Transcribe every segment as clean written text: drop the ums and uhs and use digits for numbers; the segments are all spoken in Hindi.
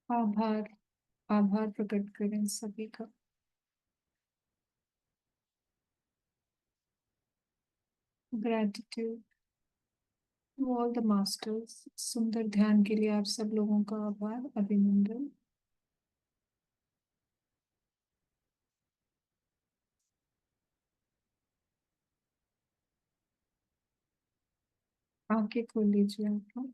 आभार। आभार प्रकट करें सभी का। Gratitude all the masters. सुंदर ध्यान के लिए आप सब लोगों का आभार, अभिनंदन। आंखें खोल लीजिए आप लोग।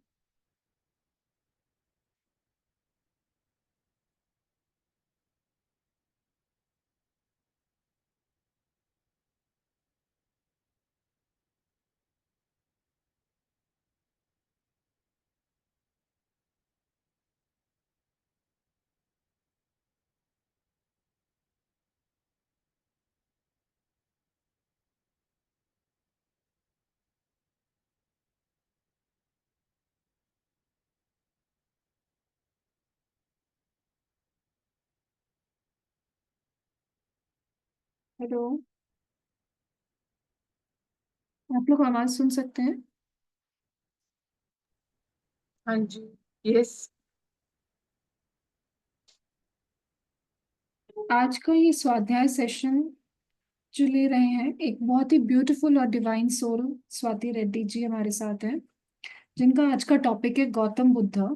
हेलो। आप लोग आवाज सुन सकते हैं? हाँ जी। यस। आज का ये स्वाध्याय सेशन जो ले रहे हैं, एक बहुत ही ब्यूटीफुल और डिवाइन सोल स्वाति रेड्डी जी हमारे साथ हैं, जिनका आज का टॉपिक है गौतम बुद्धा।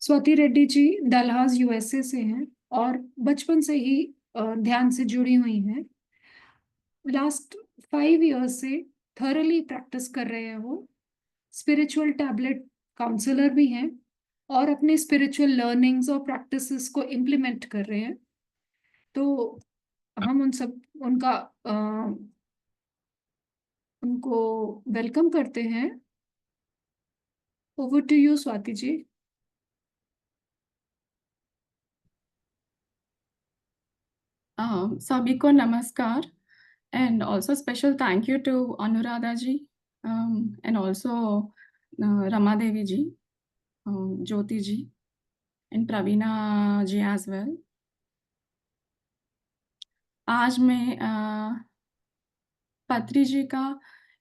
स्वाति रेड्डी जी डलहास यूएसए से हैं और बचपन से ही ध्यान से जुड़ी हुई हैं। लास्ट 5 इयर्स से थरली प्रैक्टिस कर रहे हैं वो। स्पिरिचुअल टैबलेट काउंसलर भी हैं और अपने स्पिरिचुअल लर्निंग्स और प्रैक्टिसेस को इम्प्लीमेंट कर रहे हैं। तो हम उन सब उनका अ, उनको वेलकम करते हैं। Over to you Swati ji. सभी को नमस्कार and also special thank you to Anuradha ji and also Rama Devi ji, Jyoti ji and Pravina ji as well. आज मैं पत्री जी का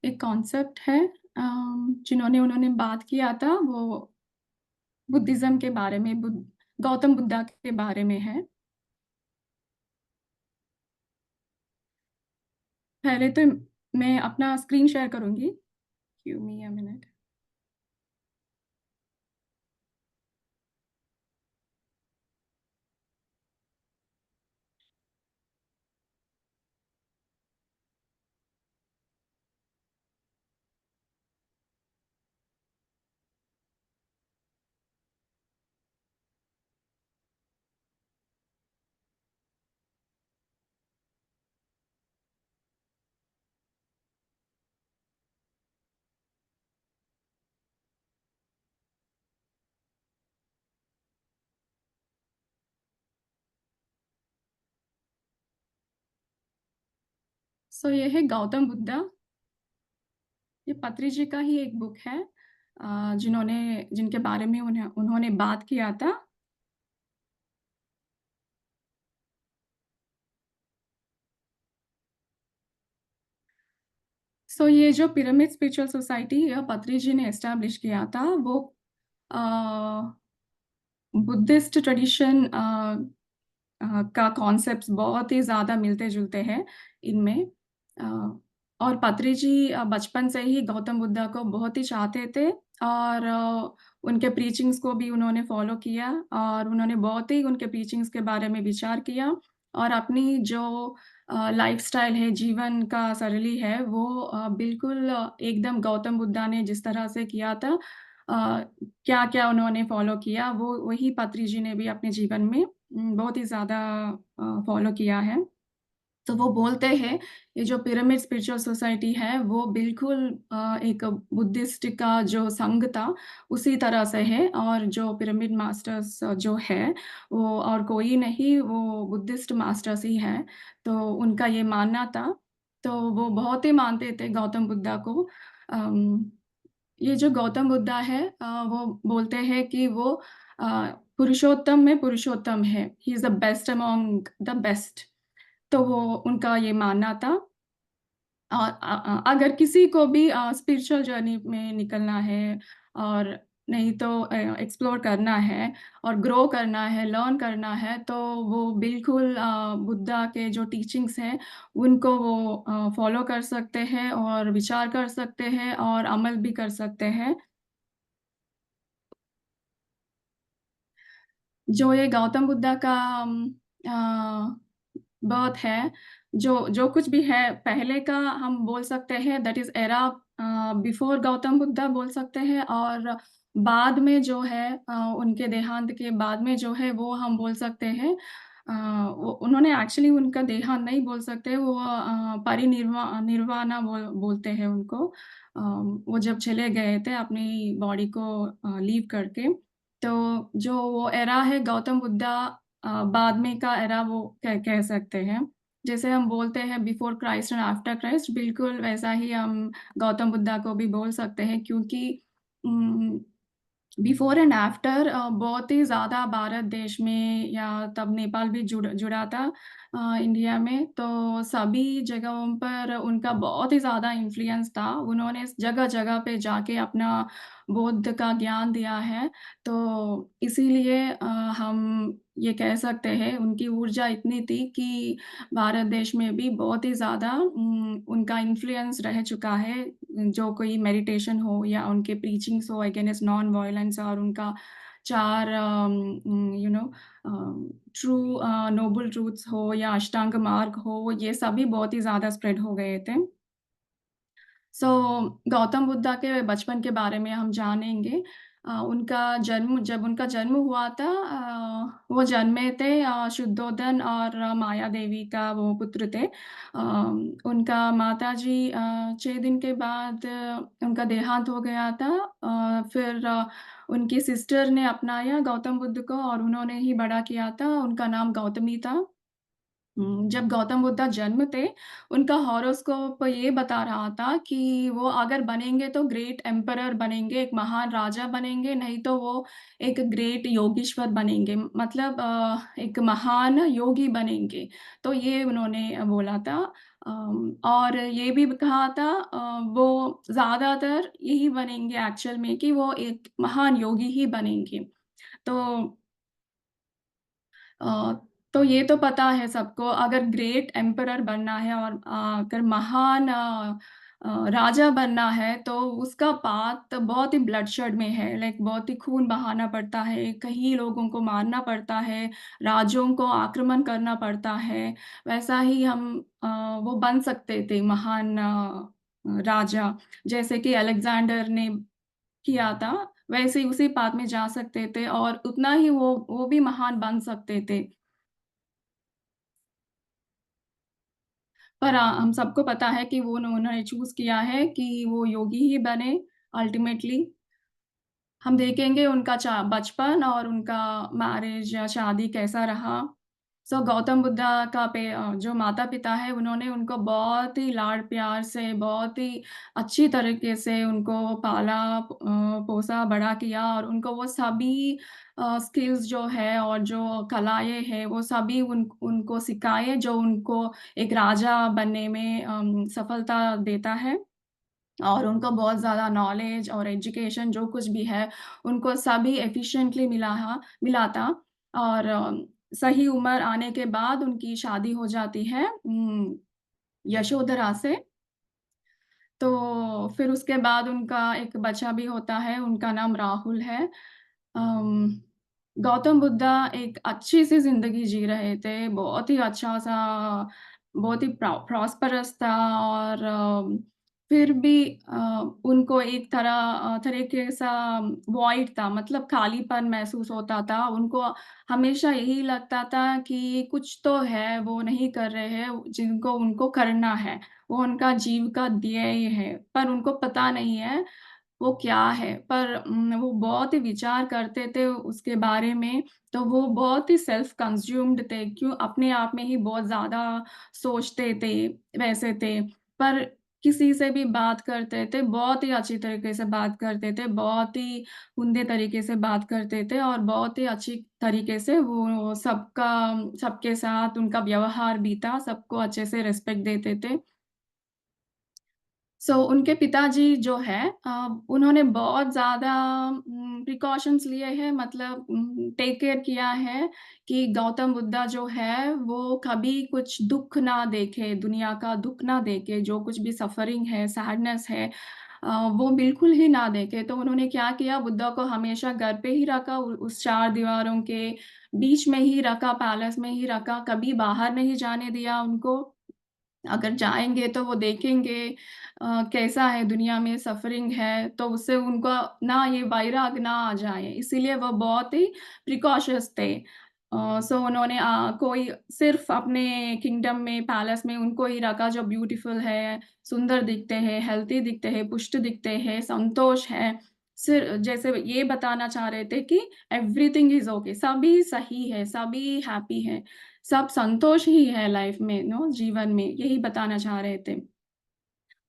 एक कॉन्सेप्ट है जिन्होंने उन्होंने बात किया था, वो बुद्धिज्म के बारे में, गौतम बुद्धा के बारे में है। पहले तो मैं अपना स्क्रीन शेयर करूंगी। Give me a minute. सो ये है गौतम बुद्धा। ये पत्री जी का ही एक बुक है जिनके बारे में उन्होंने बात किया था। सो ये जो पिरामिड स्पिरिचुअल सोसाइटी यह पत्री जी ने एस्टैब्लिश किया था, वो बुद्धिस्ट ट्रेडिशन का कॉन्सेप्ट्स बहुत ही ज़्यादा मिलते-जुलते हैं इनमें। और पत्री जी बचपन से ही गौतम बुद्धा को बहुत ही चाहते थे और उनके प्रीचिंग्स को भी उन्होंने फ़ॉलो किया और उन्होंने बहुत ही उनके प्रीचिंग्स के बारे में विचार किया और अपनी जो लाइफ़स्टाइल है, जीवन का शैली है, वो बिल्कुल एकदम गौतम बुद्धा ने जिस तरह से किया था, क्या-क्या उन्होंने फ़ॉलो किया, वो वही पत्री जी ने भी अपने जीवन में बहुत ही ज़्यादा फ़ॉलो किया है। तो वो बोलते हैं, ये जो पिरामिड स्पिरिचुअल सोसाइटी है, वो बिल्कुल एक बुद्धिस्ट का जो संघ था, उसी तरह से है और जो पिरामिड मास्टर्स जो है, वो और कोई नहीं, वो बुद्धिस्ट मास्टर्स ही हैं। तो उनका ये मानना था, तो वो बहुत ही मानते थे गौतम बुद्धा को। अम, ये जो गौतम बुद्धा है वो बोलते हैं कि वो अ, पुरुषोत्तम में पुरुषोत्तम है। He is the best among the best. तो वो उनका ये मानना था। और अगर किसी को भी स्पिरिचुअल जर्नी में निकलना है और नहीं तो एक्सप्लोर करना है और ग्रो करना है, लर्न करना है, तो वो बिल्कुल बुद्धा के जो टीचिंग्स हैं, उनको वो फॉलो कर सकते हैं और विचार कर सकते हैं और अमल भी कर सकते हैं। जो ये गौतम बुद्धा का बर्थ है, जो जो कुछ भी है पहले का हम बोल सकते हैं that is era before Gautam Buddha बोल सकते हैं और बाद में जो है उनके देहांत के बाद में जो है वो हम बोल सकते हैं वो उन्होंने एक्चुअली उनका देहांत नहीं बोल सकते वो निर्वाणा बोलते हैं उनको। वो जब चले गए थे अपनी बॉडी को लीव करके तो जो वो एरा है गौतम बुद्धा बाद में का एरा वो कह सकते हैं। जैसे हम बोलते हैं before Christ and after Christ बिल्कुल वैसा ही हम गौतम बुद्धा को भी बोल सकते हैं क्योंकि उम, बिफोर एंड आफ्टर बहुत ही ज़्यादा भारत देश में या तब नेपाल भी जुड़ा था इंडिया में, तो सभी जगहों पर उनका बहुत ही ज़्यादा इन्फ्लुएंस था। उन्होंने जगह-जगह पे जाके अपना बौद्ध का ज्ञान दिया है, तो इसीलिए हम ये कह सकते हैं उनकी ऊर्जा इतनी थी कि भारत देश में भी बहुत ही ज़्यादा उनका इन्फ्लुएंस रह चुका है। जो कोई मेडिटेशन हो या उनके प्रीचिंग्स हो अगेंस्ट नॉन वायलेंस और उनका 4 you know true noble truths हो या अष्टांग मार्ग हो, ये सभी बहुत ही ज़्यादा स्प्रेड हो गए थे। सो गौतम बुद्धा के बचपन के बारे में हम जानेंगे। उनका जन्म जब उनका जन्म हुआ था वो जन्मे थे शुद्धोदन और माया देवी का वो पुत्र थे। उनका माताजी 6 दिन के बाद उनका देहांत हो गया था। फिर उनकी सिस्टर ने अपनाया गौतम बुद्ध को और उन्होंने ही बड़ा किया था। उनका नाम गौतमी था। जब गौतम बुद्ध जन्म थे, उनका हॉरोस्कोप ये बता रहा था कि वो अगर बनेंगे तो ग्रेट एम्परर बनेंगे, एक महान राजा बनेंगे, नहीं तो वो एक ग्रेट योगीश्वर बनेंगे। मतलब एक महान योगी बनेंगे। तो ये उन्होंने बोला था और ये भी कहा था वो ज़्यादातर यही बनेंगे एक्चुअल में कि वो एक महान योगी ही बनेंगे। तो अ, तो ये तो पता है सबको अगर ग्रेट एम्परर बनना है और अगर महान राजा बनना है तो उसका पाथ बहुत ही ब्लडशेड में है लाइक बहुत ही खून बहाना पड़ता है, कई लोगों को मारना पड़ता है, राज्यों को आक्रमण करना पड़ता है। वैसा ही हम वो बन सकते थे महान राजा जैसे कि अलेक्जेंडर ने किया था, वैसे ही उसी पाथ में जा सकते थे और उतना ही वो भी महान बन सकते थे। पर हम सबको पता है कि वो उन्होंने चूज़ किया है कि वो योगी ही बने अल्टीमेटली। हम देखेंगे उनका बचपन और उनका मैरिज या शादी कैसा रहा। सो गौतम बुद्धा का जो माता-पिता हैं उन्होंने उनको बहुत ही लाड-प्यार से, बहुत ही अच्छी तरीके से उनको पाला पोसा, बड़ा किया और उनको वो सभी स्किल्स जो है और जो कलाएँ हैं वो सभी उनको सिखाए जो उनको एक राजा बनने में सफलता देता है। और उनको बहुत ज़्यादा नॉलेज और एजुकेशन जो कुछ भी है, उनको सभी एफ़िशिएंटली मिला था और सही उम्र आने के बाद उनकी शादी हो जाती है यशोधरा से। तो फिर उसके बाद उनका एक बच्चा भी होता है, उनका नाम राहुल है। अम, गौतम बुद्धा एक अच्छी-सी ज़िंदगी जी रहे थे, बहुत ही अच्छा-सा, बहुत ही प्रॉस्पेरस था और फिर भी उनको एक तरीके सा वॉइड था, मतलब खालीपन महसूस होता था। उनको हमेशा यही लगता था कि कुछ तो है, वो नहीं कर रहे हैं, जिनको उनको करना है। वो उनका जीव का ध्येय है, पर उनको पता नहीं है वो क्या है? पर वो बहुत ही विचार करते थे उसके बारे में, तो वो बहुत ही सेल्फ कंज़्यूम्ड थे, क्यों अपने आप में ही बहुत ज़्यादा सोचते थे, वैसे थे। पर किसी से भी बात करते थे, बहुत ही अच्छी तरीके से बात करते थे, बहुत ही उम्दे तरीके से बात करते थे और बहुत ही अच्छी तरीके से वो सबके साथ उनका व्यवहार भी था, सबको अच्छे से रिस्पेक्ट देते थे। उनके पिताजी जो है उन्होंने बहुत ज़्यादा प्रिकॉशंस लिए हैं, मतलब टेक केयर किया है कि गौतम बुद्धा जो है वो कभी कुछ दुःख ना देखे, दुनिया का दुःख ना देखे, जो कुछ भी सफ़रिंग है, सैडनेस है वो बिल्कुल ही ना देखे। तो उन्होंने क्या किया, बुद्धा को हमेशा घर पे ही रखा, उ उस 4 दीवारों के बीच में ही रखा, पैलेस में ही रखा, कभी बाहर नहीं जाने दिया उनको। अगर जाएँगे तो वो देखेंगे कैसा है दुनिया में सफ़रिंग है, तो उससे उनको ना ये वैराग ना आ जाए, इसीलिए वो बहुत ही प्रिकॉशियस थे। उन्होंने कोई सिर्फ़ अपने किंगडम में, पैलेस में उनको ही रखा जो ब्यूटीफुल है, सुंदर दिखते हैं, हेल्थी दिखते हैं, पुष्ट दिखते हैं, संतोष है। जैसे ये बताना चाह रहे थे कि एवरीथिंग इज़ ओके, सभी सही है, सभी हैप्पी हैं। सब संतोष ही है लाइफ में जीवन में, यही बताना चाह रहे थे।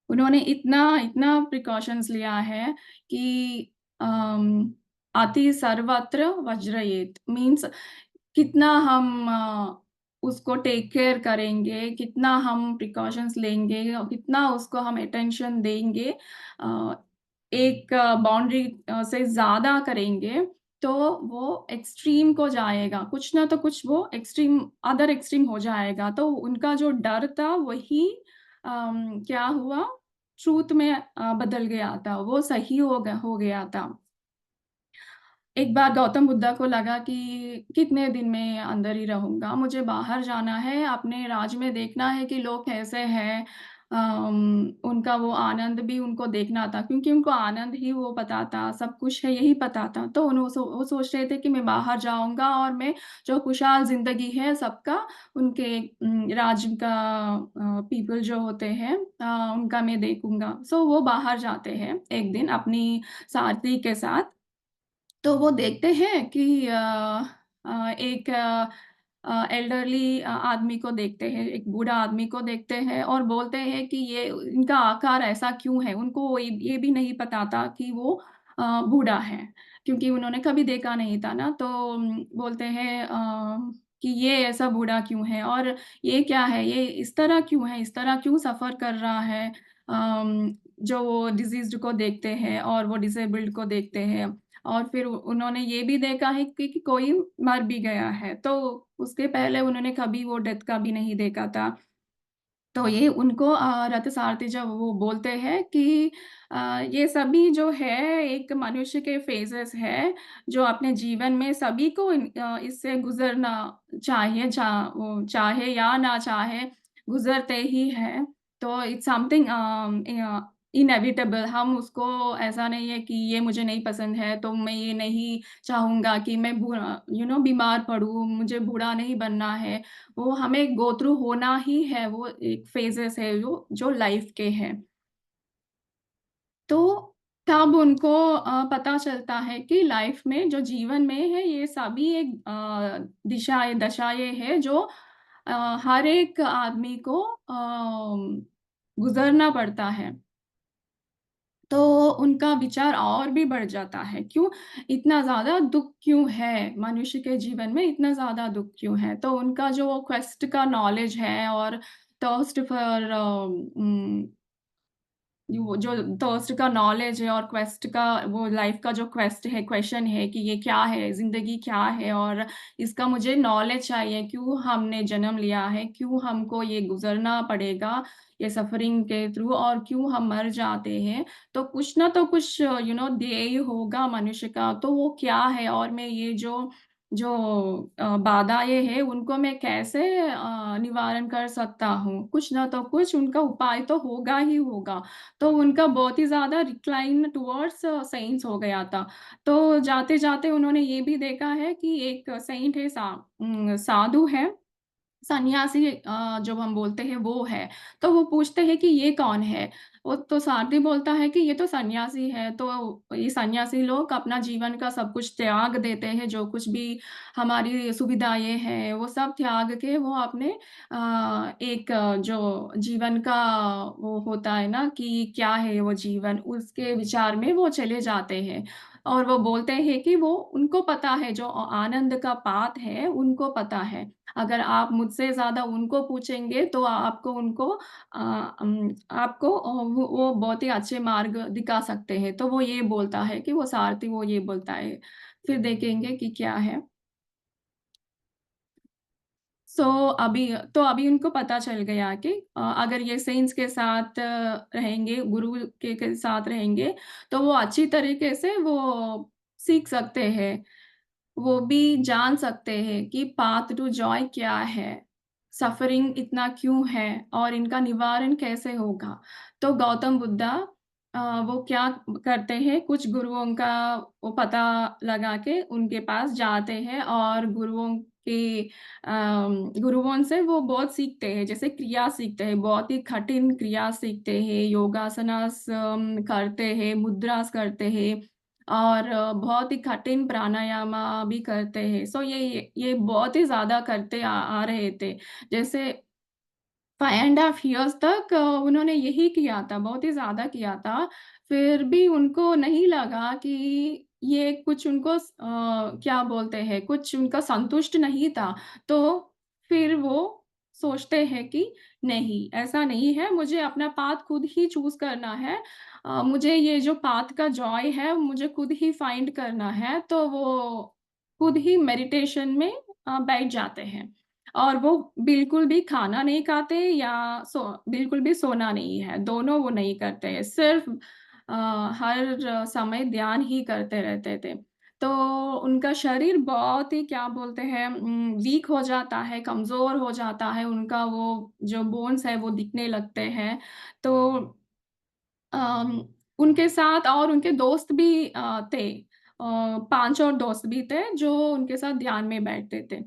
उन्होंने इतना इतना प्रिकॉशंस लिया है कि अम, अति सर्वत्र वज्रयेत मीन्स कितना हम उसको टेक केयर करेंगे, कितना हम प्रिकॉशंस लेंगे और कितना उसको हम अटेंशन देंगे अ, एक बाउंड्री से ज़्यादा करेंगे, तो वो एक्सट्रीम को जाएगा। कुछ ना तो कुछ वो अदर एक्सट्रीम हो जाएगा। तो उनका जो डर था वही क्या हुआ ट्रुथ में बदल गया था, वो सही हो गया था। एक बार गौतम बुद्धा को लगा कि कितने दिन मैं अंदर ही रहूँगा, मुझे बाहर जाना है, अपने राज्य में देखना है कि लोग कैसे हैं। उनका वो आनंद भी उनको देखना था क्योंकि उनको आनंद ही वो पता था, सब कुछ है यही पता था। तो वो सोच रहे थे कि मैं बाहर जाऊँगा और मैं जो खुशहाल ज़िंदगी है सबका उनके राज्य का पीपल जो होते हैं उनका मैं देखूँगा। वो बाहर जाते हैं एक दिन अपनी साथी के साथ। तो वो देखते हैं कि एक एल्डरली आदमी को देखते हैं, एक बूढ़ा आदमी को देखते हैं और बोलते हैं कि ये इनका आकार ऐसा क्यों है? उनको ये भी नहीं पता था कि वो बूढ़ा है, क्योंकि उन्होंने कभी देखा नहीं था ना। तो बोलते हैं कि ये ऐसा बूढ़ा क्यों है और ये क्या है? ये इस तरह क्यों है? इस तरह क्यों सफ़र कर रहा है? जो वो डिज़ीज़्ड को देखते हैं और वो डिसेबल्ड को देखते हैं। और फिर उन्होंने ये भी देखा है कि कोई मर भी गया है, तो उसके पहले उन्होंने कभी वो डेथ का भी नहीं देखा था। तो ये उनको रथसारथी जब वो बोलते हैं कि ये सभी जो है एक मनुष्य के फ़ेज़ेज़ है, जो अपने जीवन में सभी को इससे गुज़रना चाहिए, वो चाहे या ना चाहे, गुज़रते ही हैं। तो इट्स समथिंग इनेविटेबल, हम उसको ऐसा नहीं है कि ये मुझे नहीं पसंद है, तो मैं ये नहीं चाहूँगा कि मैं बीमार पड़ूँ, मुझे बूढ़ा नहीं बनना है। वो हमें गो थ्रू होना ही है, वो एक फ़ेज़ेज़ है जो लाइफ़ के हैं। तो तब उनको पता चलता है कि लाइफ़ में जो जीवन में है ये सभी एक दिशाएँ दशाएँ हैं जो हर एक आदमी को गुज़रना पड़ता है। तो उनका विचार और भी बढ़ जाता है, क्यों? इतना ज़्यादा दुःख क्यों है? मनुष्य के जीवन में इतना ज़्यादा दुःख क्यों है? तो उनका जो क्वेस्ट का नॉलेज है और थर्स्ट फॉर वो जो थर्स्ट का नॉलेज है और क्वेस्ट का वो लाइफ का जो क्वेश्चन है कि ये क्या है, ज़िंदगी क्या है और इसका मुझे नॉलेज चाहिए, क्यों हमने जन्म लिया है, क्यों हमको ये गुज़रना पड़ेगा, ये सफ़रिंग के थ्रू और क्यों हम मर जाते हैं। तो कुछ ना तो कुछ ध्येय होगा मनुष्य का, तो वो क्या है और मैं ये जो जो बाधाएँ हैं उनको मैं कैसे निवारण कर सकता हूँ? कुछ ना तो कुछ उनका उपाय तो होगा ही होगा। तो उनका बहुत ही ज़्यादा रिक्लाइन टुवर्ड्स सेंट्स हो गया था। तो जाते-जाते उन्होंने ये भी देखा है कि एक सेंट है साधु है, सन्यासी जो हम बोलते हैं वो है। तो वो पूछते हैं कि ये कौन है? वो तो सारथी बोलता है कि ये तो सन्यासी है। तो ये सन्यासी लोग अपना जीवन का सब कुछ त्याग देते हैं, जो कुछ भी हमारी सुविधाएँ हैं, वो सब त्याग के वो अपने एक जो जीवन का वो होता है ना कि क्या है वो जीवन, उसके विचार में वो चले जाते हैं। और वो बोलते हैं कि वो उनको पता है जो आनंद का पाथ है, उनको पता है। अगर आप मुझसे ज़्यादा उनको पूछेंगे तो आपको उनको आपको वो बहुत ही अच्छे मार्ग दिखा सकते हैं। तो वो ये बोलता है कि वो सारथी वो ये बोलता है। फिर देखेंगे कि क्या है। सो अभी उनको पता चल गया कि अगर ये सेंट्स के साथ रहेंगे, गुरु के साथ रहेंगे, तो वो अच्छी तरीके से वो सीख सकते हैं। वो भी जान सकते हैं कि पाथ टू जॉय क्या है, सफ़रिंग इतना क्यों है और इनका निवारण कैसे होगा। तो गौतम बुद्धा वो क्या करते हैं, कुछ गुरुओं का वो पता लगा के उनके पास जाते हैं और गुरुओं से वो बहुत सीखते हैं, जैसे क्रिया सीखते हैं, बहुत ही कठिन क्रिया सीखते हैं, योगासनास करते हैं, मुद्रास करते हैं और बहुत ही कठिन प्राणायाम भी करते हैं। सो ये बहुत ही ज़्यादा करते आ आ रहे थे। जैसे 5 1/2 इयर्स तक उन्होंने यही किया था, बहुत ही ज़्यादा किया था। फिर भी उनको नहीं लगा कि ये कुछ उनको क्या बोलते हैं, कुछ उनका संतुष्ट नहीं था। तो फिर वो सोचते हैं कि नहीं, ऐसा नहीं है, मुझे अपना पाथ खुद ही चूज़ करना है। मुझे ये जो पाथ का जॉय है, मुझे खुद ही फाइंड करना है। तो वो खुद ही मेडिटेशन में बैठ जाते हैं। और वो बिल्कुल भी खाना नहीं खाते या बिल्कुल भी सोना नहीं है, दोनों वो नहीं करते हैं, सिर्फ़ अ, हर समय ध्यान ही करते रहते थे। तो उनका शरीर बहुत ही क्या बोलते हैं वीक हो जाता है, कमज़ोर हो जाता है, उनका वो जो बोन्स है वो दिखने लगते हैं। तो अम, उनके साथ और उनके दोस्त भी थे। 5 और दोस्त भी थे जो उनके साथ ध्यान में बैठते थे।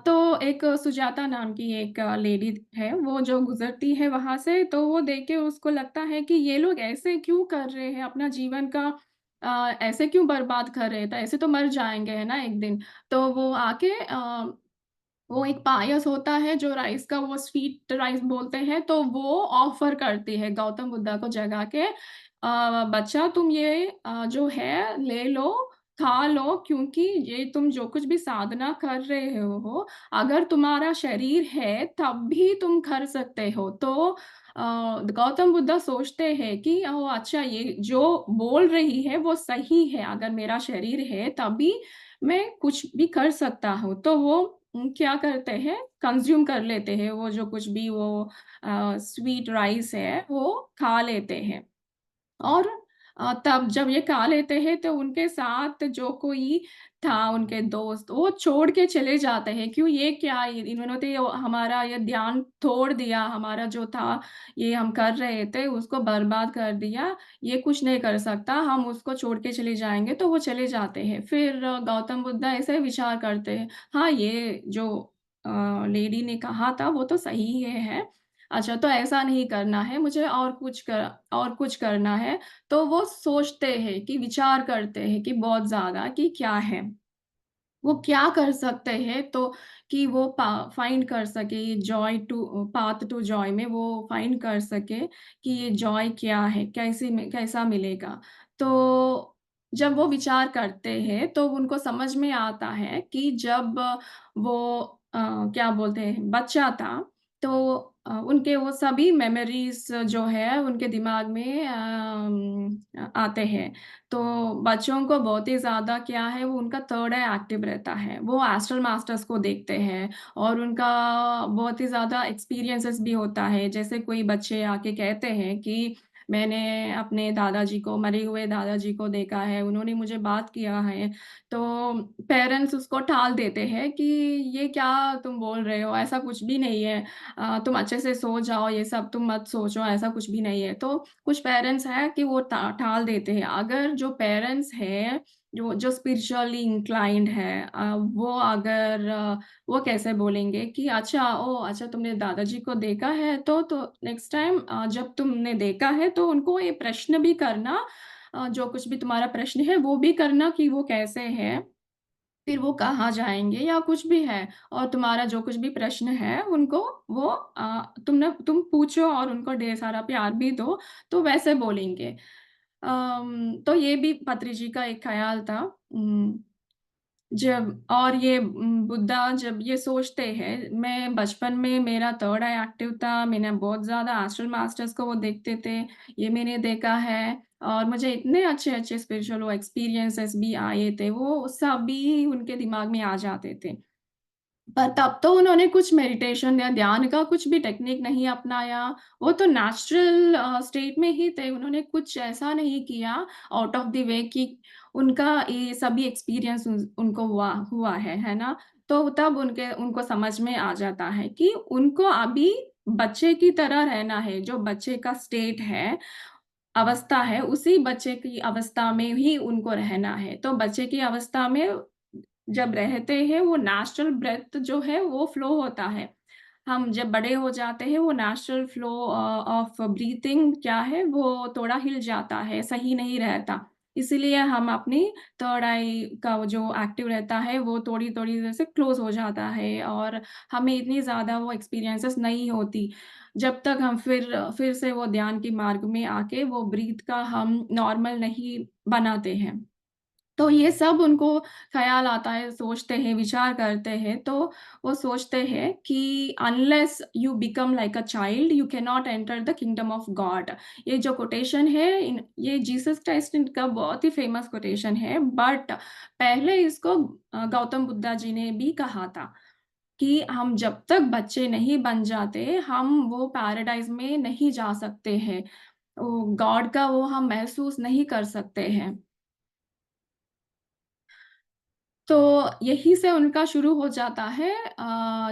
तो एक सुजाता नाम की एक लेडी है, वो जो गुज़रती है वहाँ से, तो वो देख के उसको लगता है कि ये लोग ऐसे क्यों कर रहे हैं अपना जीवन का ऐसे क्यों बर्बाद कर रहे हैं? तो ऐसे तो मर जाएँगे, है ना, एक दिन। तो वो आके वो एक पायस होता है जो राइस का वो स्वीट राइस बोलते हैं, तो वो ऑफ़र करती है गौतम बुद्धा को जगा के बच्चा तुम ये जो है ले लो, खा लो क्योंकि ये तुम जो कुछ भी साधना कर रहे हो, अगर तुम्हारा शरीर है तब भी तुम कर सकते हो। तो गौतम बुद्धा सोचते हैं कि ओह! अच्छा ये जो बोल रही है वो सही है, अगर मेरा शरीर है तभी मैं कुछ भी कर सकता हूँ। तो वो क्या करते हैं, कंज़्यूम कर लेते हैं, वो जो कुछ भी वो स्वीट राइस है, वो खा लेते हैं। और तब जब ये खा लेते हैं तो उनके साथ जो कोई था उनके दोस्त, वो छोड़ के चले जाते हैं। क्यों ये क्या इन्होंने तो ये हमारा ये ध्यान तोड़ दिया, हमारा जो था ये हम कर रहे थे उसको बर्बाद कर दिया, ये कुछ नहीं कर सकता, हम उसको छोड़ के चले जाएँगे, तो वो चले जाते हैं। फिर गौतम बुद्ध ऐसे विचार करते हैं, हाँ, ये जो लेडी ने कहा था वो तो सही है। अच्छा, तो ऐसा नहीं करना है, मुझे और कुछ करना है। तो वो सोचते हैं कि विचार करते हैं कि बहुत ज़्यादा कि क्या है? वो क्या कर सकते हैं तो कि वो फाइंड कर सके पाथ टू जॉय में वो फाइंड कर सके कि ये जॉय क्या है? कैसा मिलेगा? तो जब वो विचार करते हैं तो उनको समझ में आता है कि जब वो क्या बोलते हैं बच्चा था तो उनके वो सभी मेमोरीज़ जो है उनके दिमाग में आते हैं। तो बच्चों को बहुत ही ज़्यादा क्या है वो उनका थर्ड आई एक्टिव रहता है। वो एस्ट्रल मास्टर्स को देखते हैं और उनका बहुत ही ज़्यादा एक्सपीरियंसेस भी होता है। जैसे कोई बच्चे आके कहते हैं कि मैंने अपने दादाजी को मरे हुए दादाजी को देखा है, उन्होंने मुझे बात किया है। तो पेरेंट्स उसको टाल देते हैं कि ये क्या तुम बोल रहे हो? ऐसा कुछ भी नहीं है। तुम अच्छे से सो जाओ, ये सब तुम मत सोचो, ऐसा कुछ भी नहीं है। तो कुछ पेरेंट्स हैं कि वो टाल देते हैं। अगर जो पेरेंट्स हैं, जो जो स्पिरिचुअली इंक्लाइंड है वो अगर वो कैसे बोलेंगे कि अच्छा ओह! अच्छा तुमने दादाजी को देखा है तो नेक्स्ट टाइम जब तुमने देखा है तो उनको ये प्रश्न भी करना जो कुछ भी तुम्हारा प्रश्न है वो भी करना कि वो कैसे हैं, फिर वो कहाँ जाएँगे या कुछ भी है और तुम्हारा जो कुछ भी प्रश्न है उनको वो तुम पूछो और उनको ढेर सारा प्यार भी दो, तो वैसे बोलेंगे। तो ये भी पत्री जी का एक ख़्याल था। जब और ये बुद्धा जब ये सोचते हैं, मैं बचपन में मेरा थर्ड आई एक्टिव था, मैंने बहुत ज़्यादा एस्ट्रल मास्टर्स को वो देखते थे, ये मैंने देखा है और मुझे इतने अच्छे-अच्छे स्पिरिचुअल वो एक्सपीरियंसेस भी आए थे, वो सभी उनके दिमाग में आ जाते थे। पर तब तो उन्होंने कुछ मेडिटेशन या ध्यान का कुछ भी टेक्निक नहीं अपनाया, वो तो नेचुरल स्टेट में ही थे, उन्होंने कुछ ऐसा नहीं किया आउट ऑफ द वे कि उनका ये सभी एक्सपीरियंस उनको हुआ हुआ है ना? तो तब उनको समझ में आ जाता है कि उनको अभी बच्चे की तरह रहना है, जो बच्चे का स्टेट है, अवस्था है, उसी बच्चे की अवस्था में ही उनको रहना है। तो बच्चे की अवस्था में जब रहते हैं, वो नेचुरल ब्रेथ जो है वो फ्लो होता है। हम जब बड़े हो जाते हैं, वो नेचुरल फ्लो ऑफ ब्रीथिंग क्या है, वो थोड़ा हिल जाता है, सही नहीं रहता। इसीलिए हम अपनी थर्ड आई का वो जो एक्टिव रहता है, वो थोड़ी-थोड़ी देर से क्लोज़ हो जाता है और हमें इतनी ज़्यादा वो एक्सपीरियंसेस नहीं होती। जब तक हम फिर से वो ध्यान के मार्ग में आके वो ब्रीथ का हम नॉर्मल नहीं बनाते हैं। तो ये सब उनको ख़्याल आता है, सोचते हैं, विचार करते हैं, तो वो सोचते हैं कि unless you become like a child, you can not enter the kingdom of God. ये जो कोटेशन है ये जीसस क्राइस्ट का बहुत ही फ़ेमस कोटेशन है, बट पहले इसको गौतम बुद्धा जी ने भी कहा था कि हम जब तक बच्चे नहीं बन जाते, हम वो पैराडाइज़ में नहीं जा सकते हैं। वो गॉड का वो हम महसूस नहीं कर सकते हैं। तो यहीं से उनका शुरू हो जाता है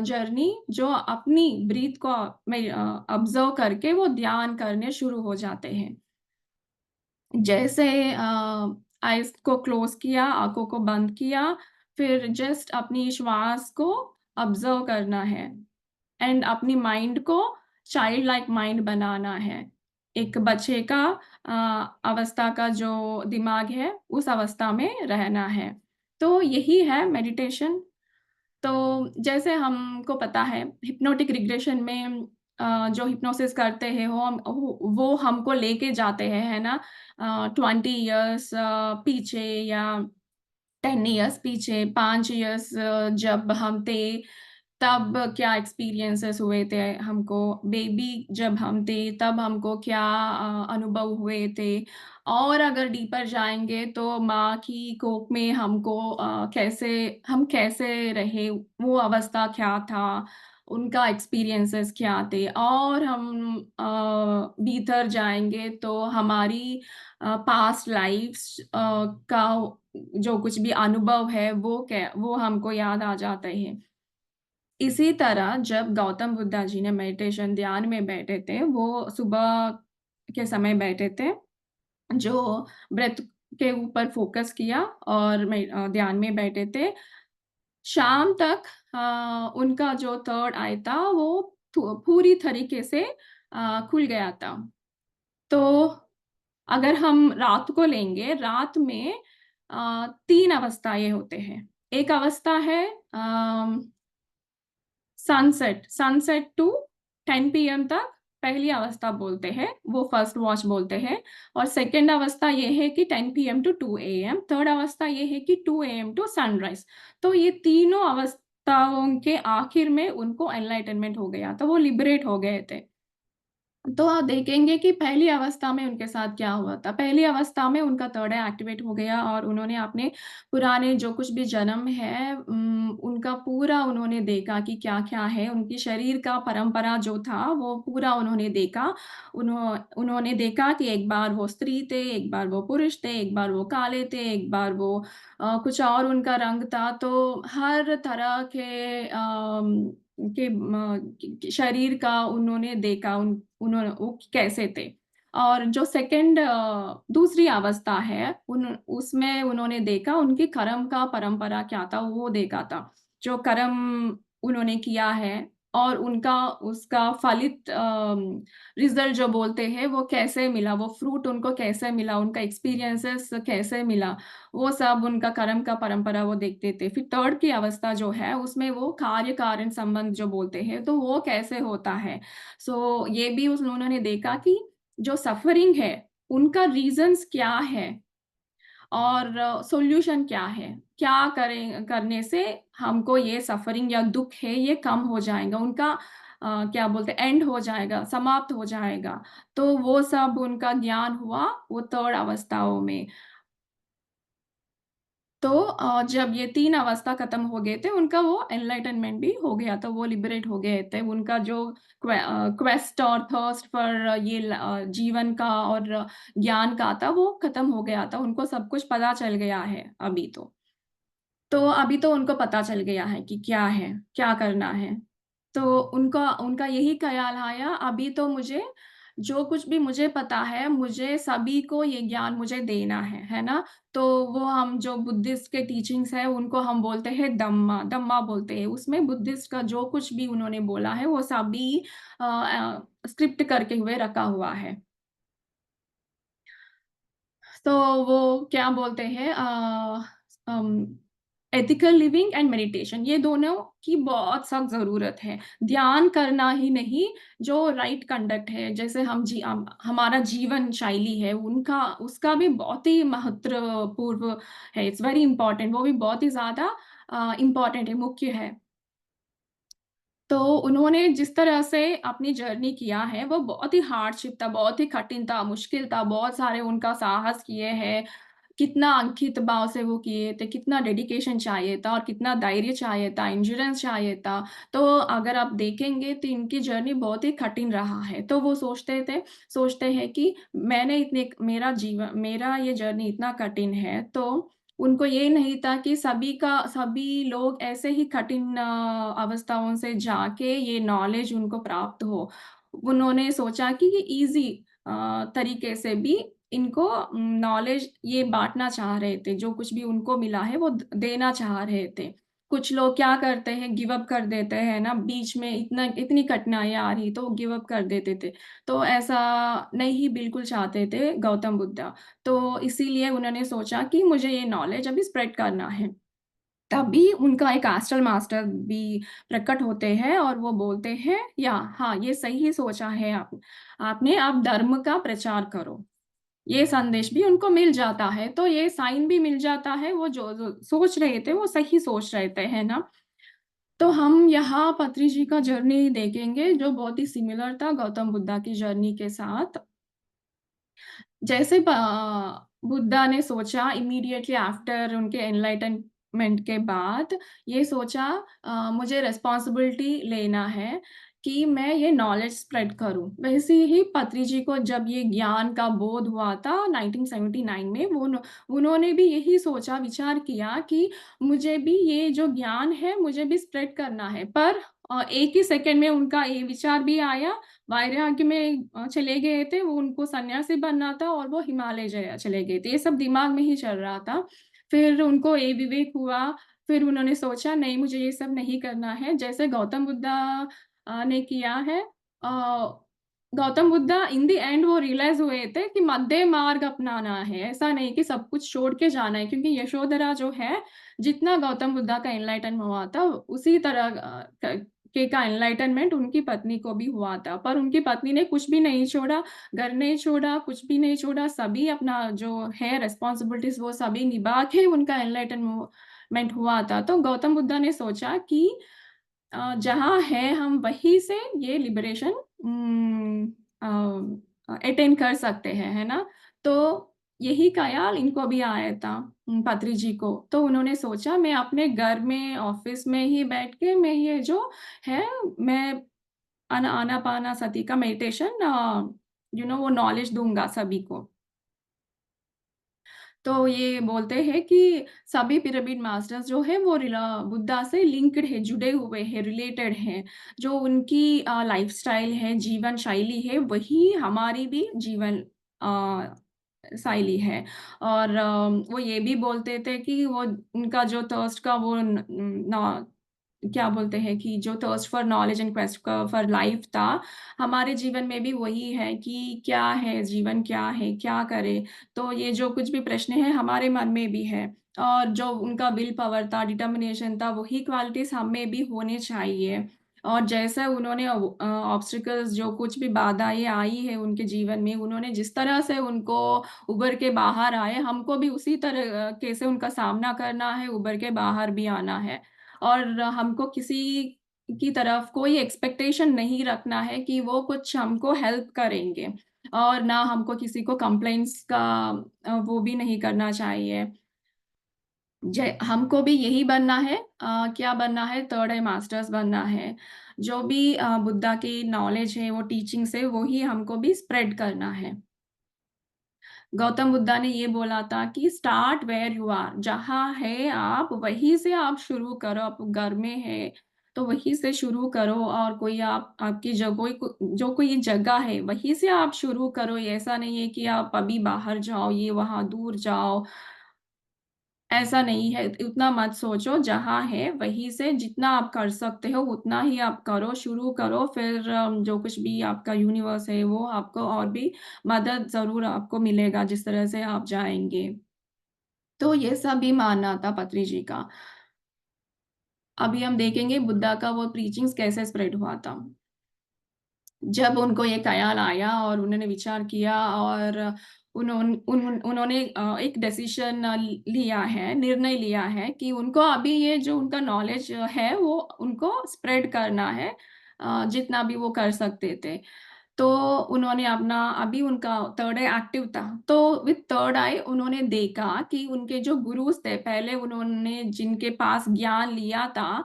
जर्नी जो अपनी ब्रीथ को में ऑब्ज़र्व करके वो ध्यान करने शुरू हो जाते हैं। जैसे आइज़ को क्लोज़ किया, आँखों को बंद किया, फिर जस्ट अपनी श्वास को ऑब्ज़र्व करना है एंड अपनी माइंड को चाइल्ड लाइक माइंड बनाना है। एक बच्चे का अवस्था का जो दिमाग है, उस अवस्था में रहना है। तो यही है मेडिटेशन। तो जैसे हमको पता है हिप्नोटिक रिग्रेशन में जो हिप्नोसिस करते हैं वो हमको लेके जाते हैं, है ना? 20 इयर्स पीछे या 10 इयर्स पीछे, 5 इयर्स जब हम थे, तब क्या एक्सपीरियंसेस हुए थे हमको, बेबी जब हम थे, तब हमको क्या अनुभव हुए थे और अगर डीपर जाएँगे तो माँ की कोख में हमको हम कैसे रहे, वो अवस्था क्या था, उनका एक्सपीरियंसेस क्या थे और हम भीतर जाएँगे तो हमारी पास्ट लाइफ़्स का जो कुछ भी अनुभव है वो हमको याद आ जाते हैं। इसी तरह जब गौतम बुद्धा जी ने मेडिटेशन ध्यान में बैठे थे, वो सुबह के समय बैठे थे, जो ब्रेथ के ऊपर फ़ोकस किया और ध्यान में बैठे थे। शाम तक उनका जो थर्ड आई था वो पूरी तरीके से खुल गया था। तो अगर हम रात को लेंगे, रात में 3 अवस्थाएँ होते हैं। एक अवस्था है सनसेट टू 10 पीएम तक पहली अवस्था बोलते हैं, वो फर्स्ट वॉच बोलते हैं और सेकंड अवस्था ये है कि 10 पीएम टू 2 एएम, थर्ड अवस्था ये है कि 2 एएम टू सनराइज़। तो ये तीनों अवस्थाओं के आखिर में उनको एनलाइटनमेंट हो गया, तो वो लिबरेट हो गए थे। तो आप देखेंगे कि पहली अवस्था में उनके साथ क्या हुआ था। पहली अवस्था में उनका थर्ड आई एक्टिवेट हो गया और उन्होंने अपने पुराने जो कुछ भी जन्म है उनका पूरा उन्होंने देखा कि क्या-क्या है। उनकी शरीर का परंपरा जो था वो पूरा उन्होंने देखा। उन्होंने देखा कि एक बार वो स्त्री थे, एक बार वो पुरुष थे, एक बार वो काले थे, एक बार वो कुछ और उनका रंग था। तो हर तरह के शरीर का उन्होंने देखा उन्होंने वो कैसे थे। और जो दूसरी अवस्था है उसमें उन्होंने देखा उनके कर्म का परंपरा क्या था वो देखा था। जो कर्म उन्होंने किया है और उनका उसका फलित रिज़ल्ट जो बोलते हैं वो कैसे मिला, वो फ्रूट उनको कैसे मिला, उनका एक्सपीरियंसेस कैसे मिला। वो सब उनका कर्म का परंपरा वो देखते थे। फिर थर्ड की अवस्था जो है उसमें वो कार्य-कारण संबंध जो बोलते हैं, तो वो कैसे होता है। सो ये भी उन्होंने देखा कि जो सफ़रिंग है, उनका रीजंस क्या है और सॉल्यूशन क्या है, क्या करें करने से हमको ये सफरिंग या दुख है ये कम हो जाएगा, उनका क्या बोलते हैं एंड हो जाएगा, समाप्त हो जाएगा। तो वो सब उनका ज्ञान हुआ वो थर्ड अवस्थाओं में। तो जब ये 3 अवस्था खत्म हो गए थे, उनका वो एनलाइटनमेंट भी हो गया था, वो लिबरेट हो गए थे। उनका जो क्वेस्ट और थर्स्ट फॉर ये जीवन का और ज्ञान का था, वो खत्म हो गया था। उनको सब कुछ पता चल गया है अभी तो। तो अभी तो उनको पता चल गया है कि क्या है, क्या करना है। तो उनका उनका यही ख़्याल आया, अभी तो मुझे जो कुछ भी मुझे पता है, मुझे सभी को ये ज्ञान मुझे देना है ना? तो वो हम जो बुद्धिस्ट के टीचिंग्स हैं, उनको हम बोलते हैं धम्मा, धम्मा बोलते हैं। उसमें बुद्धिस्ट का जो कुछ भी उन्होंने बोला है, वो सभी स्क्रिप्ट करके हुए रखा हुआ है। तो वो क्या बोलते हैं एथिकल लिविंग एंड मेडिटेशन, ये दोनों की बहुत सख्त ज़रूरत है। ध्यान करना ही नहीं, जो राइट कंडक्ट है, जैसे हमारा जीवन शैली है, उनका उसका भी बहुत ही महत्वपूर्ण है। इट्स वेरी इम्पोर्टेंट, वो भी बहुत ही ज़्यादा इम्पोर्टेंट है, मुख्य है। तो उन्होंने जिस तरह से अपनी जर्नी किया है, वो बहुत ही हार्डशिप था, बहुत ही कठिन था, मुश्किल था, बहुत सारे उनका साहस किए हैं, कितना अंकित भाव से वो किए थे, कितना डेडिकेशन चाहिए था और कितना धैर्य चाहिए था, एंड्योरेंस चाहिए था। तो अगर आप देखेंगे तो इनकी जर्नी बहुत ही कठिन रहा है। तो वो सोचते हैं कि मेरा ये जर्नी इतना कठिन है, तो उनको ये नहीं था कि सभी लोग ऐसे ही कठिन अवस्थाओं से जाके ये नॉलेज उनको प्राप्त हो। उन्होंने सोचा कि ये ईज़ी तरीके से भी इनको नॉलेज ये बाँटना चाह रहे थे, जो कुछ भी उनको मिला है वो देना चाह रहे थे। कुछ लोग क्या करते हैं गिव अप कर देते हैं ना, बीच में इतनी कठिनाइयाँ आ रही तो वो गिव अप कर देते थे। तो ऐसा नहीं बिल्कुल चाहते थे गौतम बुद्ध। तो इसीलिए उन्होंने सोचा कि मुझे ये नॉलेज अभी स्प्रेड करना है। तभी उनका एक एस्ट्रल मास्टर भी प्रकट होते हैं और वो बोलते हैं हाँ, ये सही सोचा है आपने, आप धर्म का प्रचार करो। ये संदेश भी उनको मिल जाता है, तो ये साइन भी मिल जाता है, वो जो सोच रहे थे, वो सही सोच रहे थे, है ना? तो हम यहाँ पत्री जी का जर्नी देखेंगे, जो बहुत ही सिमिलर था गौतम बुद्धा की जर्नी के साथ। जैसे बुद्धा ने सोचा इमीडिएटली आफ्टर उनके एनलाइटनमेंट के बाद ये सोचा मुझे रिस्पॉन्सिबिलिटी लेना है कि मैं ये नॉलेज स्प्रेड करूं। वैसे ही पत्री जी को जब ये ज्ञान का बोध हुआ था 1979 में, उन्होंने भी यही सोचा विचार किया कि मुझे भी ये जो ज्ञान है मुझे भी स्प्रेड करना है। पर एक ही सेकंड में उनका ये विचार भी आया, वैराग्य में चले गए थे, वो उनको सन्यासी बनना था और वो हिमालय चले गए थे। ये सब दिमाग में ही चल रहा था। फिर उनको ये विवेक हुआ, फिर उन्होंने सोचा नहीं मुझे ये सब नहीं करना है, जैसे गौतम बुद्धा ने किया है। Gautam Buddha in the end वो रियलाइज़ हुए थे कि मध्य मार्ग अपनाना है, ऐसा नहीं कि सब कुछ छोड़ के जाना है, क्योंकि यशोधरा जो है, जितना गौतम बुद्धा का एनलाइटन हुआ था, उसी तरह का एनलाइटनमेंट उनकी पत्नी को भी हुआ था। पर उनकी पत्नी ने कुछ भी नहीं छोड़ा, घर नहीं छोड़ा, कुछ भी नहीं छोड़ा, सभी अपना जो है रिस्पॉन्सिबिलिटीज़ वो सभी निभा के उनका एनलाइटनमेंट हुआ था। तो गौतम बुद्धा ने सोचा कि जहाँ है हम वहीं से ये लिबरेशन अटेन कर सकते हैं, है ना? तो यही ख़्याल इनको भी आया था पत्री जी को। तो उन्होंने सोचा मैं अपने घर में, ऑफ़िस में ही बैठ के मैं ये जो है मैं आनापानसति का मेडिटेशन वो नॉलेज दूँगा सभी को। तो ये बोलते हैं कि सभी पिरामिड मास्टर्स जो है वो बुद्धा से लिंक्ड है, जुड़े हुए हैं, रिलेटेड हैं। जो उनकी लाइफ़स्टाइल है, जीवन शैली है, वही हमारी भी जीवन अ, शैली है। और वो ये भी बोलते थे कि वो उनका जो थर्स्ट का वो न न क्या बोलते हैं कि जो thirst for knowledge and quest का फॉर लाइफ था, हमारे जीवन में भी वही है कि क्या है जीवन क्या है, क्या करें? तो ये जो कुछ भी प्रश्न है हमारे मन में भी है और जो उनका विल पावर था, डिटर्मिनेशन था, वही क्वालिटीज़ हम में भी होनी चाहिए। और जैसा उन्होंने ऑब्स्टिकल्स जो कुछ भी बाधाएँ आई है उनके जीवन में, उन्होंने जिस तरह से उनको उभर के बाहर आए, हमको भी उसी तरह के से उनका सामना करना है, उभर के बाहर भी आना है। और हमको किसी की तरफ कोई एक्सपेक्टेशन नहीं रखना है कि वो कुछ हमको हेल्प करेंगे और ना हमको किसी को कंप्लेंट्स का वो भी नहीं करना चाहिए। जय हमको भी यही बनना है, क्या बनना है, थर्ड आई मास्टर्स बनना है। जो भी बुद्धा की नॉलेज है, वो टीचिंग्स है, वो ही हमको भी स्प्रेड करना है। गौतम बुद्धा ने ये बोला था कि स्टार्ट वेयर यू आर, जहाँ है आप वहीं से आप शुरू करो। आप घर में है तो वहीं से शुरू करो, और कोई आप आपकी जो कोई जगह है वहीं से आप शुरू करो। ऐसा नहीं है कि आप अभी बाहर जाओ, ये वहाँ दूर जाओ, ऐसा नहीं है, उतना मत सोचो। जहाँ है वहीं से जितना आप कर सकते हो उतना ही आप करो, शुरू करो। फिर जो कुछ भी आपका यूनिवर्स है वो आपको और भी मदद ज़रूर आपको मिलेगा जिस तरह से आप जाएँगे। तो ये सब भी मानना था पत्री जी का। अभी हम देखेंगे बुद्धा का वो प्रीचिंग्स कैसे स्प्रेड हुआ था। जब उनको ये ख़्याल आया और उन्होंने विचार किया, और उन्होंने एक डिसीज़न लिया है, निर्णय लिया है कि उनको अभी ये जो उनका नॉलेज है वो उनको स्प्रेड करना है, जितना भी वो कर सकते थे। तो उन्होंने अपना अभी उनका थर्ड आई एक्टिव था, तो विथ थर्ड आई उन्होंने देखा कि उनके जो गुरुज़ थे, पहले उन्होंने जिनके पास ज्ञान लिया था,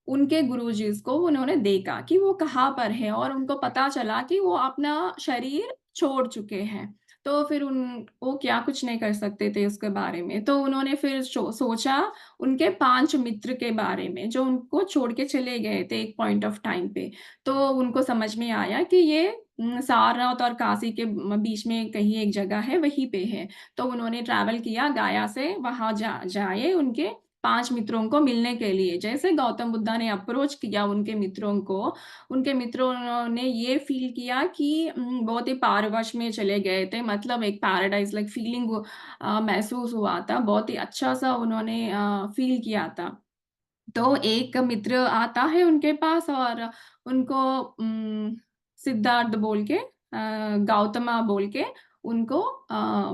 उनके गुरुजीज़ को उन्होंने देखा कि वो कहाँ पर हैं, और उनको पता चला कि वो अपना शरीर छोड़ चुके हैं। तो फिर वो क्या कुछ नहीं कर सकते थे उसके बारे में। तो उन्होंने फिर सोचा उनके 5 मित्र के बारे में, जो उनको छोड़ के चले गए थे एक पॉइंट ऑफ टाइम पे। तो उनको समझ में आया कि ये सारनाथ और काशी के बीच में कहीं एक जगह है, वहीं पे है। तो उन्होंने ट्रैवल किया गया से, वहाँ जाए उनके 5 मित्रों को मिलने के लिए। जैसे गौतम बुद्धा ने अप्रोच किया उनके मित्रों को, उनके मित्रों ने ये फ़ील किया कि बहुत ही पारवश में चले गए थे, मतलब एक पैराडाइज़ लाइक फ़ीलिंग महसूस हुआ था, बहुत ही अच्छा-सा उन्होंने फ़ील किया था। तो एक मित्र आता है उनके पास और उनको सिद्धार्थ बोल के, गौतमा बोल के उनको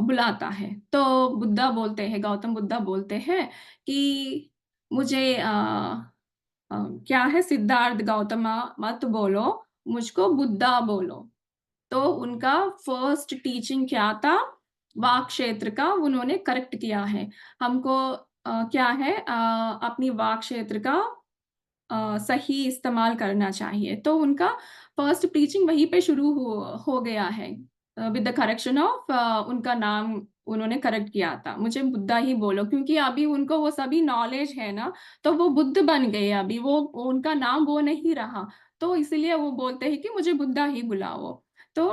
बुलाता है। तो गौतम बुद्धा बोलते हैं कि मुझे क्या है, सिद्धार्थ गौतमा मत बोलो, मुझको बुद्धा बोलो। तो उनका फर्स्ट टीचिंग क्या था? वाक क्षेत्र का उन्होंने करेक्ट किया है। हमको क्या है, अपनी वाक क्षेत्र का सही इस्तेमाल करना चाहिए। तो उनका फर्स्ट टीचिंग वहीं पे शुरू हो गया है। विद द करेक्शन ऑफ, उनका नाम उन्होंने करेक्ट किया था। मुझे बुद्धा ही बोलो, क्योंकि अभी उनको वो सभी नॉलेज है ना, तो वो बुद्ध बन गए अभी, वो उनका नाम वो नहीं रहा। तो इसीलिए वो बोलते हैं कि मुझे बुद्धा ही बुलाओ। तो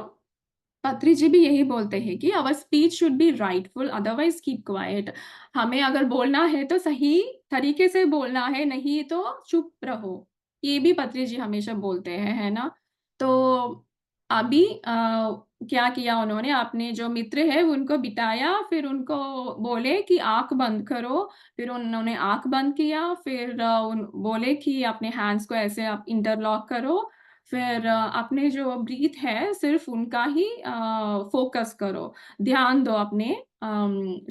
पत्री जी भी यही बोलते हैं कि our speech should be rightful, otherwise keep quiet. हमें अगर बोलना है तो सही तरीके से बोलना है, नहीं तो चुप रहो। ये भी पत्री जी हमेशा बोलते हैं, है ना? तो अभी क्या किया उन्होंने, अपने जो मित्र हैं उनको बिठाया, फिर उनको बोले कि आँख बंद करो। फिर उन्होंने आँख बंद किया, फिर उन बोले कि अपने हैंड्स को ऐसे आप इंटरलॉक करो। फिर अपने जो ब्रीथ है सिर्फ़ उनका ही फ़ोकस करो, ध्यान दो अपने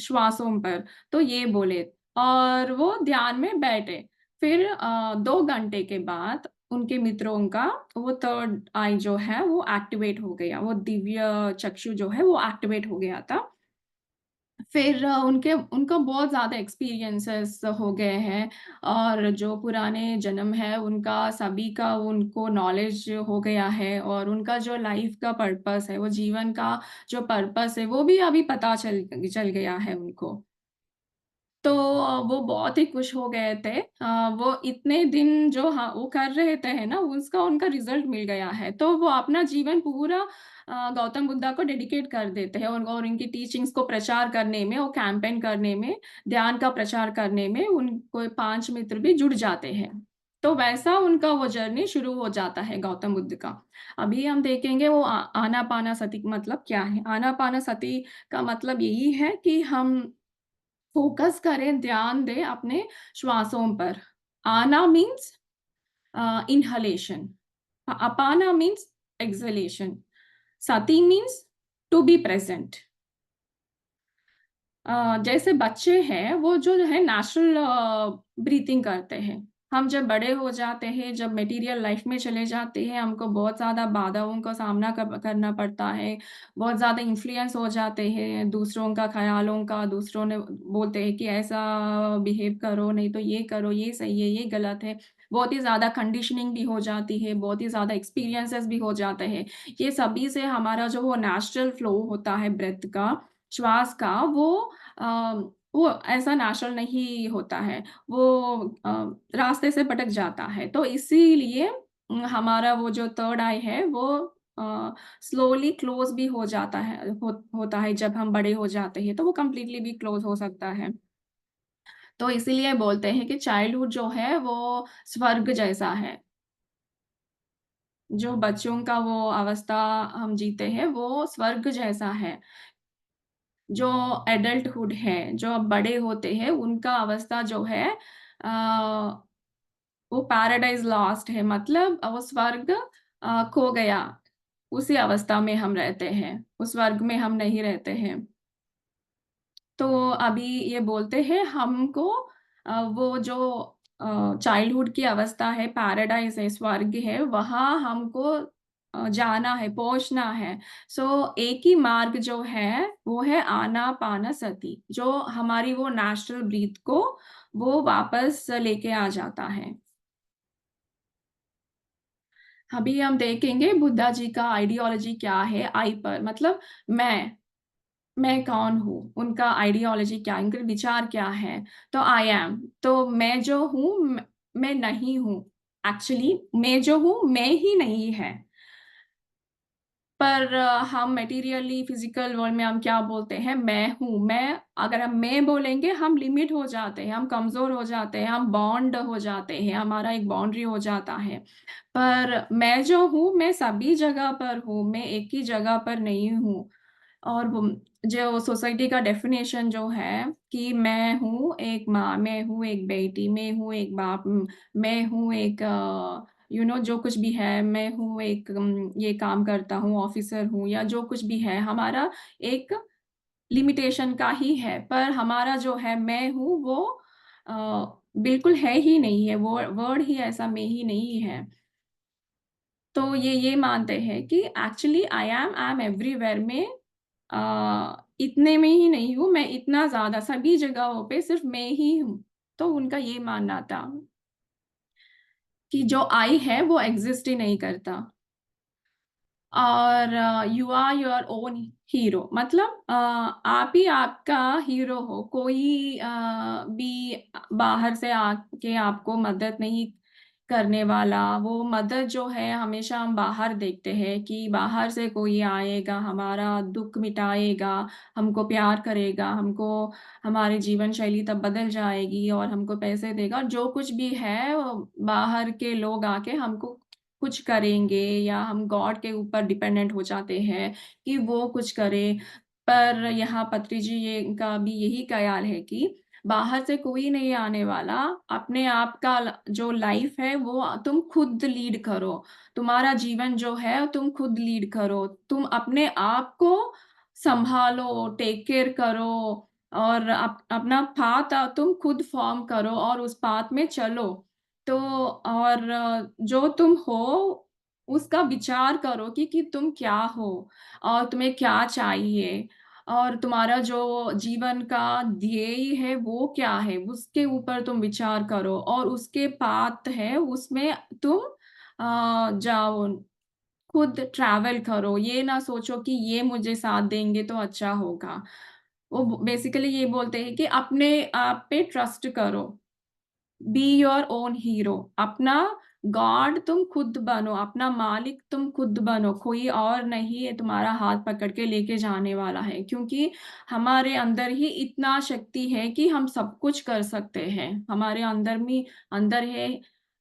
श्वासों पर, तो ये बोले और वो ध्यान में बैठे। फिर 2 घंटे के बाद उनके मित्रों का वो थर्ड आई जो है वो एक्टिवेट हो गया, वो दिव्य चक्षु जो है वो एक्टिवेट हो गया था। फिर उनको बहुत ज़्यादा एक्सपीरियंसेस हो गए हैं, और जो पुराने जन्म है उनका सभी का उनको नॉलेज हो गया है, और उनका जो लाइफ़ का पर्पस है, वो जीवन का जो पर्पस है, वो भी अभी पता चल गया है उनको। तो वो बहुत ही खुश हो गए थे। वो इतने दिन जो वो कर रहे थे है ना, उसका उनका रिज़ल्ट मिल गया है। तो वो अपना जीवन पूरा गौतम बुद्धा को डेडिकेट कर देते हैं, और इनकी टीचिंग्स को प्रचार करने में, वो कैंपेन करने में, ध्यान का प्रचार करने में उनको 5 मित्र भी जुड़ जाते हैं। तो वैसा उनका वो जर्नी शुरू हो जाता है गौतम बुद्ध का। अभी हम देखेंगे वो आनापानासति मतलब क्या है? आनापानासति का मतलब यही है कि हम फ़ोकस करें, ध्यान दें अपने श्वासों पर। आना means inhalation. Apana means exhalation. Sati means to be present. जैसे बच्चे हैं वो जो है नेचुरल ब्रीथिंग करते हैं। हम जब बड़े हो जाते हैं, जब मटेरियल लाइफ में चले जाते हैं, हमको बहुत ज़्यादा बाधाओं का सामना करना पड़ता है, बहुत ज़्यादा इन्फ्लुएंस हो जाते हैं दूसरों का ख़्यालों का। दूसरों ने बोलते हैं कि ऐसा बिहेव करो, नहीं तो ये करो, ये सही है, ये गलत है। बहुत ही ज़्यादा कंडीशनिंग भी हो जाती है, बहुत ही ज़्यादा एक्सपीरियंसेस भी हो जाते हैं। ये सभी से हमारा जो वो नेचुरल फ्लो होता है ब्रेथ का, श्वास का, वो ऐसा नेचुरल नहीं होता है, वो रास्ते से भटक जाता है। तो इसीलिए हमारा वो जो थर्ड आई है वो स्लोली क्लोज़ भी हो जाता है, होता है जब हम बड़े हो जाते हैं, तो वो कंप्लीटली भी क्लोज़ हो सकता है। तो इसीलिए बोलते हैं कि चाइल्डहुड जो है वो स्वर्ग जैसा है। जो बच्चों का वो अवस्था हम जीते हैं, वो स्वर्ग जैसा है। जो एडल्टहुड है, जो अब बड़े होते हैं, उनका अवस्था जो है अ, वो पैराडाइज़ लॉस्ट है, मतलब वो स्वर्ग खो गया। उसी अवस्था में हम रहते हैं, उस स्वर्ग में हम नहीं रहते हैं। तो अभी ये बोलते हैं हमको वो जो चाइल्डहुड की अवस्था है, पैराडाइज़ है, स्वर्ग है, वहाँ हमको जाना है, पहुँचना है। सो एक ही मार्ग जो है, वो है आनापानसति, जो हमारी वो नेचुरल ब्रीथ को वो वापस लेके आ जाता है। अभी हम देखेंगे बुद्धा जी का आइडियोलॉजी क्या है आई पर, मतलब मैं कौन हूँ? उनका आइडियोलॉजी क्या है? उनके विचार क्या हैं? तो आई एम, तो मैं जो हूँ मैं नहीं हूँ। एक्चुअली मैं जो हूँ, मैं ही नहीं है। पर हम मटेरियली फिज़िकल वर्ल्ड में हम क्या बोलते हैं? मैं हूँ। अगर हम मैं बोलेंगे, हम लिमिट हो जाते हैं, हम कमज़ोर हो जाते हैं, हम बॉन्ड हो जाते हैं, हमारा एक बाउंड्री हो जाता है। पर मैं जो हूँ, मैं सभी जगह पर हूँ, मैं एक ही जगह पर नहीं हूँ। और वो जो सोसाइटी का डेफ़िनेशन जो है कि मैं हूँ एक माँ, मैं हूँ एक बेटी, मैं हूँ एक बाप, मैं हूँ एक जो कुछ भी है, मैं हूँ एक ये काम करता हूँ, ऑफ़िसर हूँ या जो कुछ भी है, हमारा एक लिमिटेशन का ही है। पर हमारा जो है मैं हूँ वो अ, बिल्कुल है ही नहीं है, वो वर्ड ही ऐसा मैं ही नहीं है। तो ये मानते हैं कि एक्चुअली आई एम एवरीवेयर में इतने में ही नहीं हूँ, मैं इतना ज़्यादा सभी जगहों पे सिर्फ़ मैं ही हूँ। तो उनका ये मानना था कि जो आई है वो एग्ज़िस्ट ही नहीं करता। और you are your own hero, मतलब आप ही आपका हीरो हो। कोई भी बाहर से आके आपको मदद नहीं करने वाला। वो मदद जो है हमेशा हम बाहर देखते हैं कि बाहर से कोई आएगा, हमारा दुःख मिटाएगा, हमको प्यार करेगा, हमको हमारी जीवन शैली तब बदल जाएगी और हमको पैसे देगा। जो कुछ भी है वो बाहर के लोग आके हमको कुछ करेंगे या हम गॉड के ऊपर डिपेंडेंट हो जाते हैं कि वो कुछ करे। पर यहाँ पत्री जी ये का भी यही ख़्याल है कि बाहर से कोई नहीं आने वाला, अपने आप का जो लाइफ़ है वो तुम खुद लीड करो। तुम्हारा जीवन जो है तुम खुद लीड करो। तुम अपने आप को सँभालो, टेक केयर करो और अपना पाथ तुम खुद फ़ॉर्म करो और उस पाथ में चलो। तो और जो तुम हो, उसका विचार करो कि तुम क्या हो और तुम्हें क्या चाहिए और तुम्हारा जो जीवन का ध्येय है, वो क्या है? उसके ऊपर तुम विचार करो और उसके पाथ है, उसमें तुम जाओ, खुद ट्रैवल करो। ये ना सोचो कि ये मुझे साथ देंगे तो अच्छा होगा। वो बेसिकली ये बोलते हैं कि अपने आप पे ट्रस्ट करो। बी योर ओन हीरो, अपना गॉड तुम खुद बनो, अपना मालिक तुम खुद बनो, कोई और नहीं है तुम्हारा हाथ पकड़ के लेके जाने वाला है। क्योंकि हमारे अंदर ही इतना शक्ति है कि हम सब कुछ कर सकते हैं। हमारे अंदर है,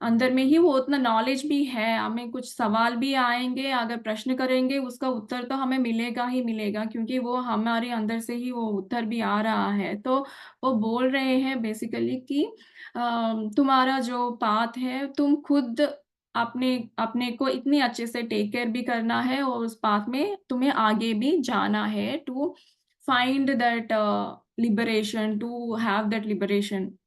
अंदर में ही वो उतना नॉलेज भी है। हमें कुछ सवाल भी आएँगे, अगर प्रश्न करेंगे उसका उत्तर तो हमें मिलेगा ही मिलेगा, क्योंकि वो हमारे अंदर से ही वो उत्तर भी आ रहा है। तो वो बोल रहे हैं बेसिकली कि तुम्हारा जो पाथ है तुम खुद अपने अपने को इतनी अच्छे से टेक केयर भी करना है और उस पाथ में तुम्हें आगे भी जाना है to find that liberation, to have that liberation.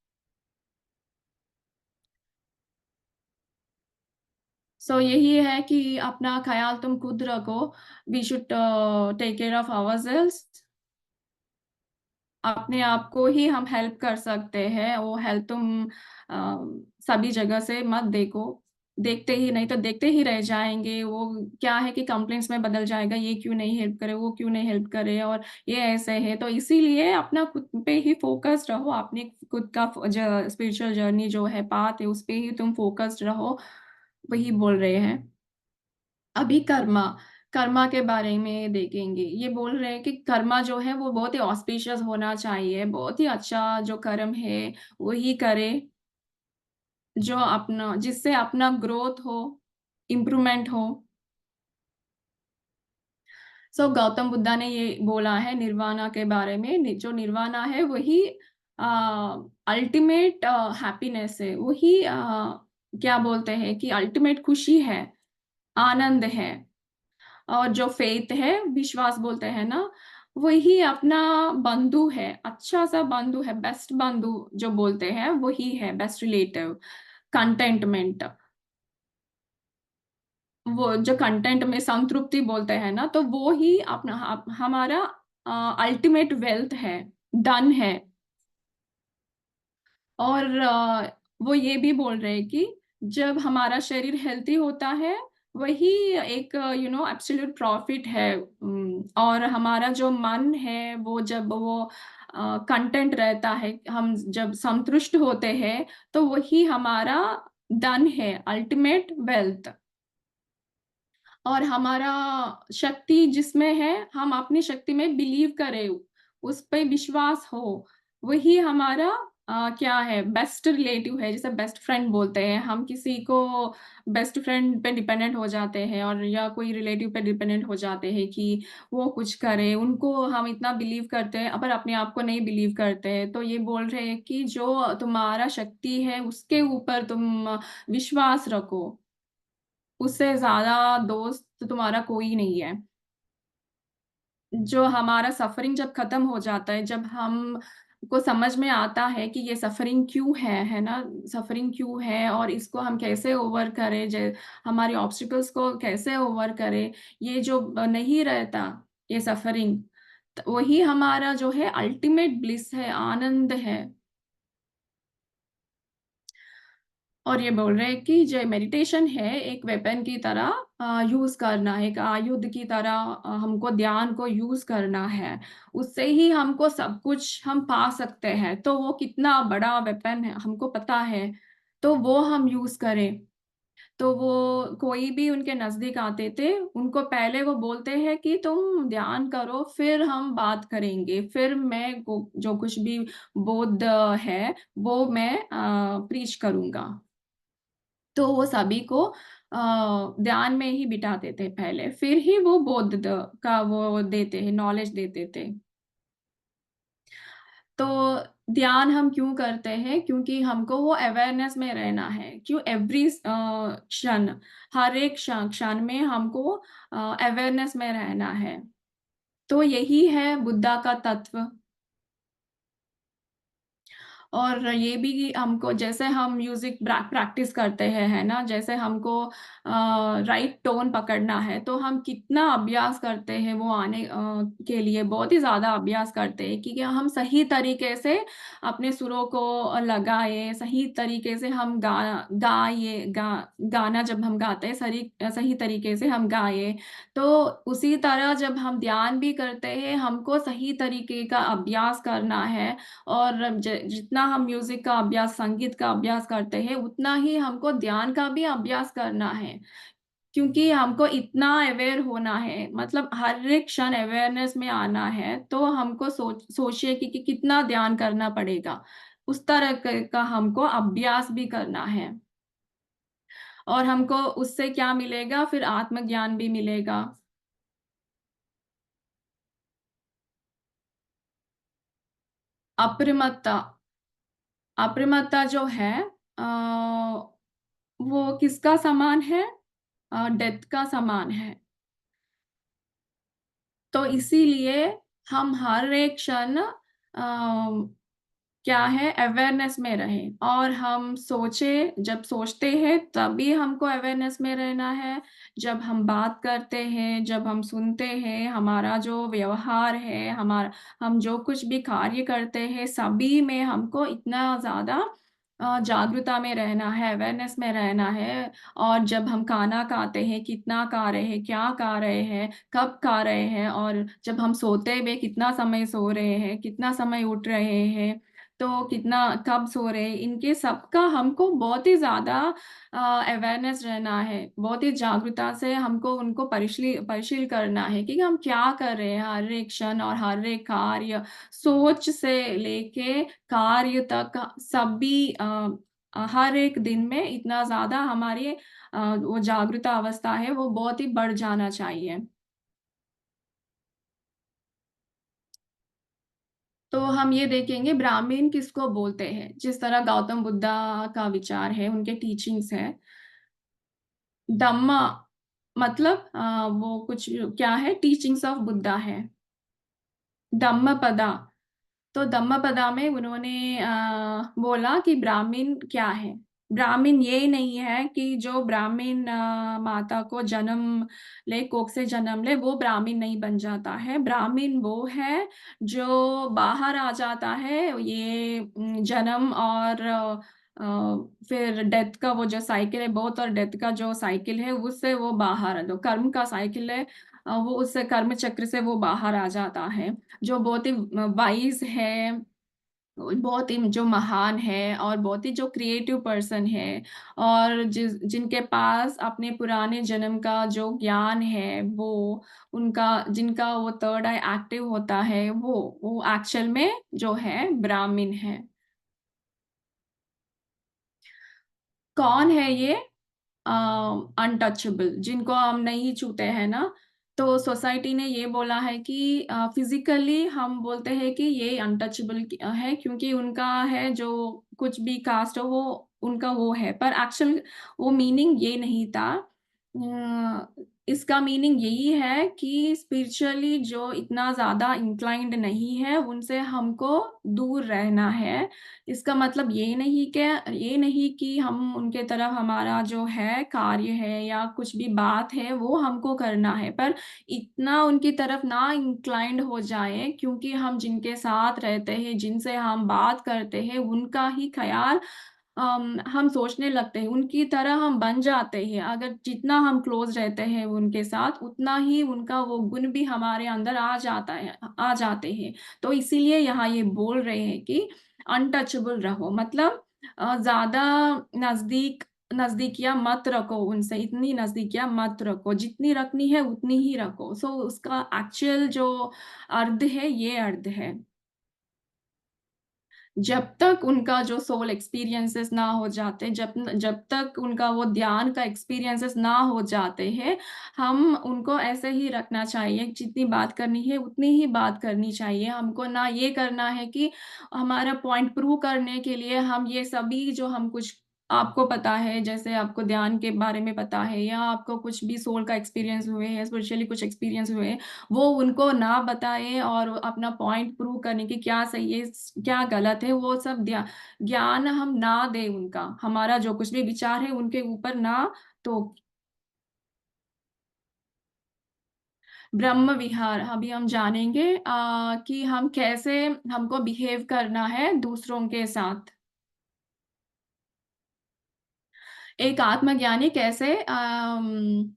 So यही है कि अपना ख्याल तुम खुद रखो। We should take care of ourselves. अपने आप को ही हम हेल्प कर सकते हैं। वो हेल्प तुम सभी जगह से मत देखो। देखते ही नहीं तो देखते ही रह जाएंगे। वो क्या है कि कंप्लेंट्स में बदल जाएगा, ये क्यों नहीं हेल्प करे, वो क्यों नहीं हेल्प करे, और ये ऐसे है। तो इसीलिए अपना खुद पे ही फोकस्ड रहो। अपने खुद का स्पिरिचुअल जर्नी जो है, पाथ है, उस पे ही तुम फोकस्ड रहो। वही बोल रहे हैं। अभी कर्मा, कर्मा के बारे में देखेंगे। ये बोल रहे हैं कि कर्मा जो है वो बहुत ही ऑस्पिशियस होना चाहिए। बहुत ही अच्छा जो कर्म है वही करे, जो अपना जिससे अपना ग्रोथ हो, इम्प्रूवमेंट हो। सो गौतम बुद्धा ने ये बोला है निर्वाणा के बारे में। जो निर्वाणा है वही अल्टीमेट हैप्पीनेस है। वही क्या बोलते हैं कि अल्टीमेट खुशी है, आनंद है। और जो फेथ है, विश्वास बोलते हैं ना, वही अपना बंधु है, अच्छा सा बंधु है, बेस्ट बंधु जो बोलते हैं वही है, बेस्ट रिलेटिव। कंटेंटमेंट, वो जो कंटेंट में संतृप्ति बोलते हैं ना, तो वो ही अपना हमारा अल्टीमेट वेल्थ है, डन है। और वो ये भी बोल रहे हैं कि जब हमारा शरीर हेल्थी होता है, वही एक एब्सोल्यूट प्रॉफिट है। और हमारा जो मन है वो जब वो कंटेंट रहता है, हम जब संतुष्ट होते हैं, तो वही हमारा धन है, अल्टीमेट वेल्थ। और हमारा शक्ति जिसमें है, हम अपनी शक्ति में बिलीव करें, उस पे विश्वास हो, वही हमारा क्या है, बेस्ट रिलेटिव है। जैसे बेस्ट फ्रेंड बोलते हैं, हम किसी को बेस्ट फ्रेंड पे डिपेंडेंट हो जाते हैं, और या कोई रिलेटिव पे डिपेंडेंट हो जाते हैं कि वो कुछ करे, उनको हम इतना बिलीव करते हैं, पर अपने आप को नहीं बिलीव करते हैं। तो ये बोल रहे हैं कि जो तुम्हारा शक्ति है उसके ऊपर तुम विश्वास रखो। उससे ज्यादा दोस्त तुम्हारा कोई नहीं है। जो हमारा सफरिंग जब खत्म हो जाता है, जब हम को समझ में आता है कि ये सफरिंग क्यों है ना, सफरिंग क्यों है और इसको हम कैसे ओवर करें, हमारे ऑब्स्टिकल्स को कैसे ओवर करें, ये जो नहीं रहता, ये सफरिंग, वही हमारा जो है अल्टीमेट ब्लिस है, आनंद है। और ये बोल रहे हैं कि जो मेडिटेशन है एक वेपन की तरह यूज करना है, एक आयुध की तरह हमको ध्यान को यूज करना है। उससे ही हमको सब कुछ हम पा सकते हैं। तो वो कितना बड़ा वेपन है हमको पता है, तो वो हम यूज करें। तो वो कोई भी उनके नजदीक आते थे, उनको पहले वो बोलते हैं कि तुम ध्यान करो, फिर हम बात करेंगे, फिर मैं जो कुछ भी बोध है वो मैं प्रीच करूंगा। तो वो सभी को ध्यान में ही बिठाते थे पहले, फिर ही वो का वो देते हैं, नॉलेज देते थे। तो ध्यान हम क्यों करते हैं? क्योंकि हमको वो अवेयरनेस में रहना है। क्यों एवरी क्षण, हर एक क्षण में हमको अवेयरनेस में रहना है। तो यही है बुद्धा का तत्व। और ये भी हमको, जैसे हम म्यूजिक प्रैक्टिस करते हैं, है ना, जैसे हमको राइट टोन पकड़ना है, तो हम कितना अभ्यास करते हैं वो आने के लिए, बहुत ही ज्यादा अभ्यास करते हैं कि हम सही तरीके से अपने सुरों को लगाए, सही तरीके से हम गाना जब हम गाते हैं, सही सही तरीके से हम गाए। तो उसी तरह जब हम ध्यान भी करते हैं, हमको सही तरीके का अभ्यास करना है। और जितना हम म्यूजिक का अभ्यास, संगीत का अभ्यास करते हैं, उतना ही हमको ध्यान का भी अभ्यास करना है। क्योंकि हमको इतना अवेयर होना है, मतलब हर एक क्षण अवेयरनेस में आना है। तो हमको सोचिए कि कितना ध्यान करना पड़ेगा। उस तरह का हमको अभ्यास भी करना है। और हमको उससे क्या मिलेगा? फिर आत्मज्ञान भी मिलेगा। अप्रमत्ता, अप्रमत्ता जो है, वो किसका समान है? डेथ का समान है। तो इसीलिए हम हर एक क्षण क्या है, अवेयरनेस में रहें और हम जब सोचते हैं तभी हमको अवेयरनेस में रहना है। जब हम बात करते हैं, जब हम सुनते हैं, हमारा जो व्यवहार है, हम जो कुछ भी कार्य करते हैं, सभी में हमको इतना ज़्यादा जागरूकता में रहना है, अवेयरनेस में रहना है। और जब हम खाना खाते हैं, कितना खा रहे हैं, क्या खा रहे हैं, कब खा रहे हैं, और जब हम सोते हुए कितना समय सो रहे हैं, कितना समय उठ रहे हैं, तो कितना कब सो रहे हैं, इनके सबका हमको बहुत ही ज़्यादा अवेयरनेस रहना है। बहुत ही जागरूकता से हमको उनको परिशील करना है कि हम क्या कर रहे हैं हर एक क्षण और हर एक कार्य, सोच से लेके कार्य तक सभी हर एक दिन में इतना ज़्यादा हमारी वो जागरूकता अवस्था है, वो बहुत ही बढ़ जाना चाहिए। तो हम ये देखेंगे ब्राह्मण किसको बोलते हैं, जिस तरह गौतम बुद्धा का विचार है, उनके टीचिंग्स है। धम्मा मतलब वो कुछ क्या है, टीचिंग्स ऑफ बुद्धा है। धम्मपदा, तो धम्मपदा में उन्होंने बोला कि ब्राह्मण क्या है? ब्राह्मण ये नहीं है कि जो ब्राह्मण माता को कोख से जन्म ले, वो ब्राह्मण नहीं बन जाता है। ब्राह्मण वो है जो बाहर आ जाता है, ये जन्म और फिर डेथ का वो जो साइकिल है, बर्थ और डेथ का जो साइकिल है, उससे वो बाहर जो कर्म का साइकिल है, वो उससे कर्म चक्र से वो बाहर आ जाता है। जो बहुत ही वाइज़ है, बहुत ही जो महान है और बहुत ही जो क्रिएटिव पर्सन है, और जिनके पास अपने पुराने जन्म का जो ज्ञान है, वो उनका जिनका वो थर्ड आई एक्टिव होता है, वो एक्चुअल में जो है ब्राह्मण है। कौन है ये? अनटचेबल, जिनको हम नहीं छूते हैं ना। तो सोसाइटी ने ये बोला है कि फिजिकली हम बोलते हैं कि ये अनटचेबल है, क्योंकि उनका है जो कुछ भी कास्ट हो, वो उनका वो है, पर एक्चुअल वो मीनिंग ये नहीं था। इसका मीनिंग यही है कि स्पिरिचुअली जो इतना ज़्यादा इंक्लाइंड नहीं है, उनसे हमको दूर रहना है। इसका मतलब ये नहीं कि हम उनके तरफ हमारा जो है कार्य है या कुछ भी बात है, वो हमको करना है, पर इतना उनकी तरफ ना इंक्लाइंड हो जाए, क्योंकि हम जिनके साथ रहते हैं, जिनसे हम बात करते हैं, उनका ही ख़्याल हम सोचने लगते हैं, उनकी तरह हम बन जाते हैं। अगर जितना हम क्लोज़ रहते हैं उनके साथ, उतना ही उनका वो गुण भी हमारे अंदर आ जाते हैं। तो इसीलिए यहाँ ये बोल रहे हैं कि अनटचेबल रहो, मतलब ज़्यादा नज़दीक नज़दीकियाँ मत रखो उनसे, इतनी नज़दीकियाँ मत रखो, जितनी रखनी है उतनी ही रखो। सो उसका एक्चुअल जो अर्थ है, ये अर्थ है। जब तक उनका जो सोल एक्सपीरियंसेस ना हो जाते, जब तक उनका वो ध्यान का एक्सपीरियंसेस ना हो जाते हैं, हम उनको ऐसे ही रखना चाहिए। जितनी बात करनी है, उतनी ही बात करनी चाहिए। हमको ना ये करना है कि हमारा पॉइंट प्रूव करने के लिए हम ये सभी जो हम कुछ आपको पता है, जैसे आपको ध्यान के बारे में पता है या आपको कुछ भी सोल का एक्सपीरियंस हुए हैं, स्पिरिचुअली कुछ एक्सपीरियंस हुए हैं, वो उनको ना बताएँ और अपना पॉइंट प्रूव करने की क्या सही है, क्या गलत है, वो सब ज्ञान हम ना दें उनका। हमारा जो कुछ भी विचार है उनके ऊपर ना तो ब्रह्म विहार अभी हम जानेंगे कि हम कैसे हमको बिहेव करना है दूसरों के साथ। एक आत्मज्ञानी कैसे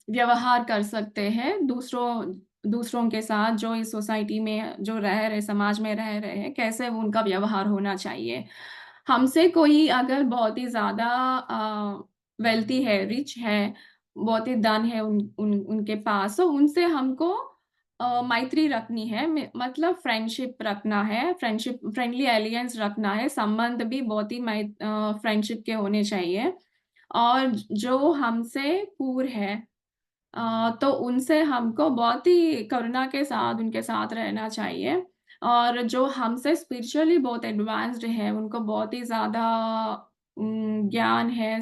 व्यवहार कर सकते हैं दूसरों के साथ, जो इस सोसाइटी में जो रह रहे, समाज में रह रहे हैं, कैसे उनका व्यवहार होना चाहिए। हमसे कोई अगर बहुत ही ज़्यादा वेल्थी है, रिच है, बहुत ही धन है उनके पास, तो उनसे हमको मैत्री रखनी है, मतलब फ्रेंडशिप रखना है, फ्रेंडली एलियंस रखना है, संबंध भी बहुत ही फ्रेंडशिप के होने चाहिए। और जो हमसे पूर है, तो उनसे हमको बहुत ही करुणा के साथ उनके साथ रहना चाहिए। और जो हमसे स्पिरिचुअली बहुत एडवांस्ड है, उनको बहुत ही ज़्यादा ज्ञान है,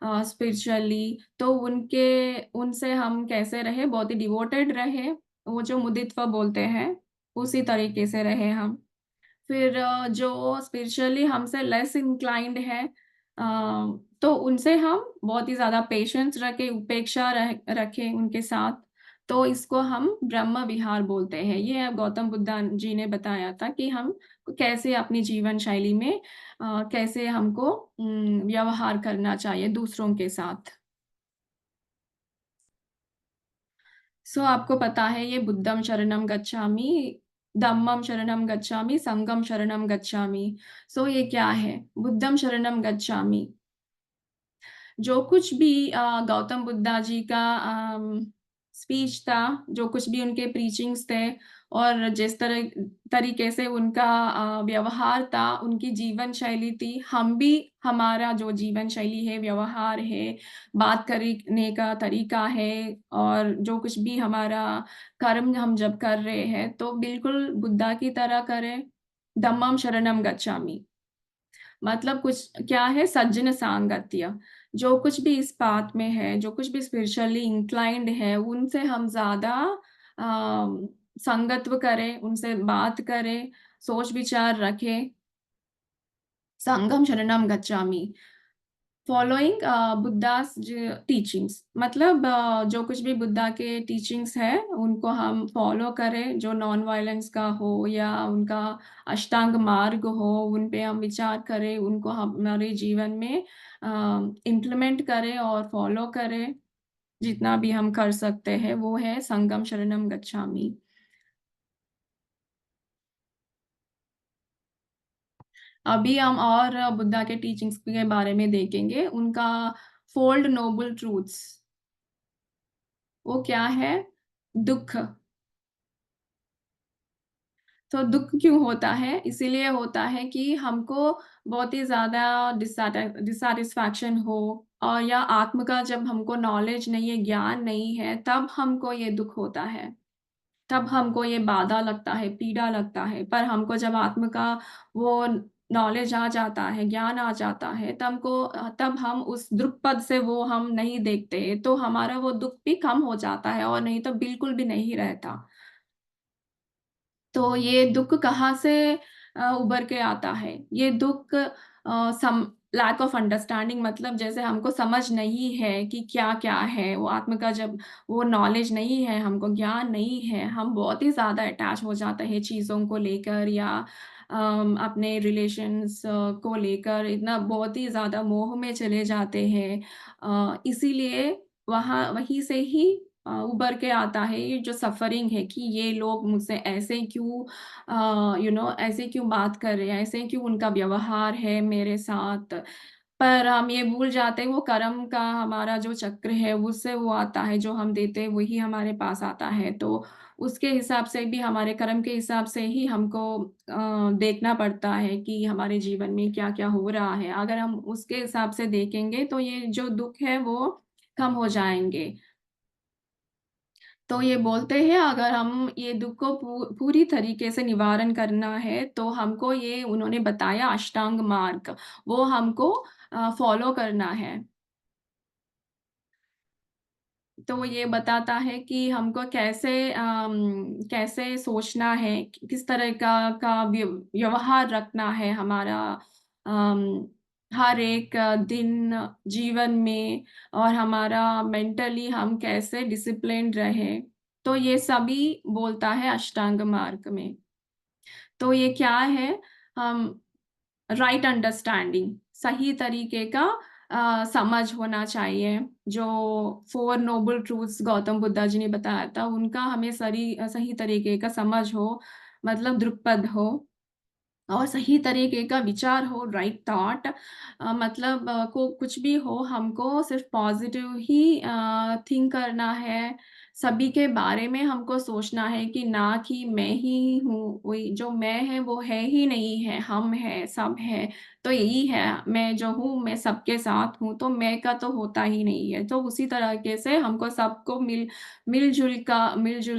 स्पिरिचुअली, तो उनके उनसे हम कैसे रहे, बहुत ही डिवोटेड रहे, वो जो मुदित्व बोलते हैं, उसी तरीके से रहे हम। फिर जो स्पिरिचुअली हमसे लेस इंक्लाइंड है, तो उनसे हम बहुत ही ज़्यादा पेशेंस रखें, उपेक्षा रखें उनके साथ, तो इसको हम ब्रह्म विहार बोलते हैं। ये गौतम बुद्ध जी ने बताया था कि हम कैसे अपनी जीवन शैली में कैसे हमको व्यवहार करना चाहिए दूसरों के साथ। सो आपको पता है ये बुद्धं शरणं गच्छामि, धम्मं शरणं गच्छामि, संघं शरणं गच्छामि। सो ये क्या है? बुद्धं शरणं गच्छामि। जो कुछ भी गौतम बुद्धा जी का स्पीच था, जो कुछ भी उनके प्रीचिंग्स थे और जिस तरीके से उनका व्यवहार था, उनकी जीवन शैली थी, हम भी हमारा जो जीवन शैली है, व्यवहार है, बात करने का तरीका है और जो कुछ भी हमारा कर्म हम जब कर रहे हैं, तो बिल्कुल बुद्धा की तरह करें। धम्मं शरणं गच्छामि। मतलब कुछ क्या है सज्जन सांगत्य। जो कुछ भी इस बात में है, जो कुछ भी स्पिरिचुअली इंक्लाइंड है, उनसे हम ज़्यादा संगत्व करें, उनसे बात करें, सोच-विचार रखें। संघं शरणं गच्छामि। फॉलोइंग बुद्धास टीचिंग्स, मतलब जो कुछ भी बुद्धा के टीचिंग्स है उनको हम फॉलो करें, जो नॉन वायलेंस का हो या उनका अष्टांग मार्ग हो, उन पे हम विचार करें, उनको हम हमारे जीवन में इम्प्लीमेंट करें और फॉलो करें, जितना भी हम कर सकते हैं वो है संगम शरणम गच्छामि। अभी हम और बुद्धा के टीचिंग्स के बारे में देखेंगे, उनका फोल्ड नोबल ट्रूथ्स, वो क्या है? दुःख। तो दुःख क्यों होता है? इसीलिए होता है कि हमको बहुत ही ज़्यादा डिससैटिस्फैक्शन हो और या आत्म का जब हमको नॉलेज नहीं है, ज्ञान नहीं है, तब हमको ये दुःख होता है। तब हमको ये बाधा लगता है, पीड़ा लगता है। पर हमको जब आत्म का वो नॉलेज आ जाता है, ज्ञान आ जाता है, तब हम उस दृक्पथ से वो हम नहीं देखते, तो हमारा वो दुःख भी कम हो जाता है और नहीं तो बिल्कुल भी नहीं रहता। तो ये दुःख कहाँ से उभर के आता है? ये दुःख सम लैक ऑफ अंडरस्टैंडिंग, मतलब जैसे हमको समझ नहीं है कि क्या-क्या है, वो आत्म का जब वो नॉलेज नहीं है, हमको ज्ञान नहीं है, हम बहुत ही ज़्यादा अटैच हो जाते हैं चीज़ों को लेकर या अपने रिलेशंस को लेकर इतना बहुत ही ज़्यादा मोह में चले जाते हैं। इसीलिए वहीं से ही उभर के आता है ये जो सफ़रिंग है कि ये लोग मुझसे ऐसे क्यों ऐसे क्यों बात कर रहे हैं, ऐसे क्यों उनका व्यवहार है मेरे साथ। पर हम ये भूल जाते हैं वो कर्म का हमारा जो चक्र है उससे वो आता है, जो हम देते हैं वही हमारे पास आता है। तो उसके हिसाब से भी हमारे कर्म के हिसाब से ही हमको देखना पड़ता है कि हमारे जीवन में क्या-क्या हो रहा है। अगर हम उसके हिसाब से देखेंगे तो ये जो दुःख है वो कम हो जाएँगे। तो ये बोलते हैं अगर हम ये दुःख को पूरी तरीके से निवारण करना है, तो हमको ये उन्होंने बताया अष्टांग मार्ग, वो हमको फ़ॉलो करना है। तो ये बताता है कि हमको कैसे सोचना है, किस तरह का व्यवहार रखना है हमारा अम, हर एक दिन जीवन में और हमारा मेंटली हम कैसे डिसिप्लिन्ड रहें। तो ये सभी बोलता है अष्टांग मार्ग में। तो ये क्या है? हम राइट अंडरस्टैंडिंग, सही तरीके का समझ होना चाहिए। जो 4 नोबल ट्रूथ्स गौतम बुद्धा जी ने बताया था, उनका हमें सही तरीके का समझ हो, मतलब दृक्पथ हो और सही तरीके का विचार हो, राइट थॉट, मतलब को कुछ भी हो, हमको सिर्फ़ पॉज़िटिव ही थिंक करना है, सभी के बारे में हमको सोचना है कि ना कि मैं ही हूँ, वही जो मैं है वो है ही नहीं है, हम हैं, सब है। तो यही है, मैं जो हूँ मैं सबके साथ हूँ, तो मैं का तो होता ही नहीं है। तो उसी तरीके से हमको सबको मिलजुल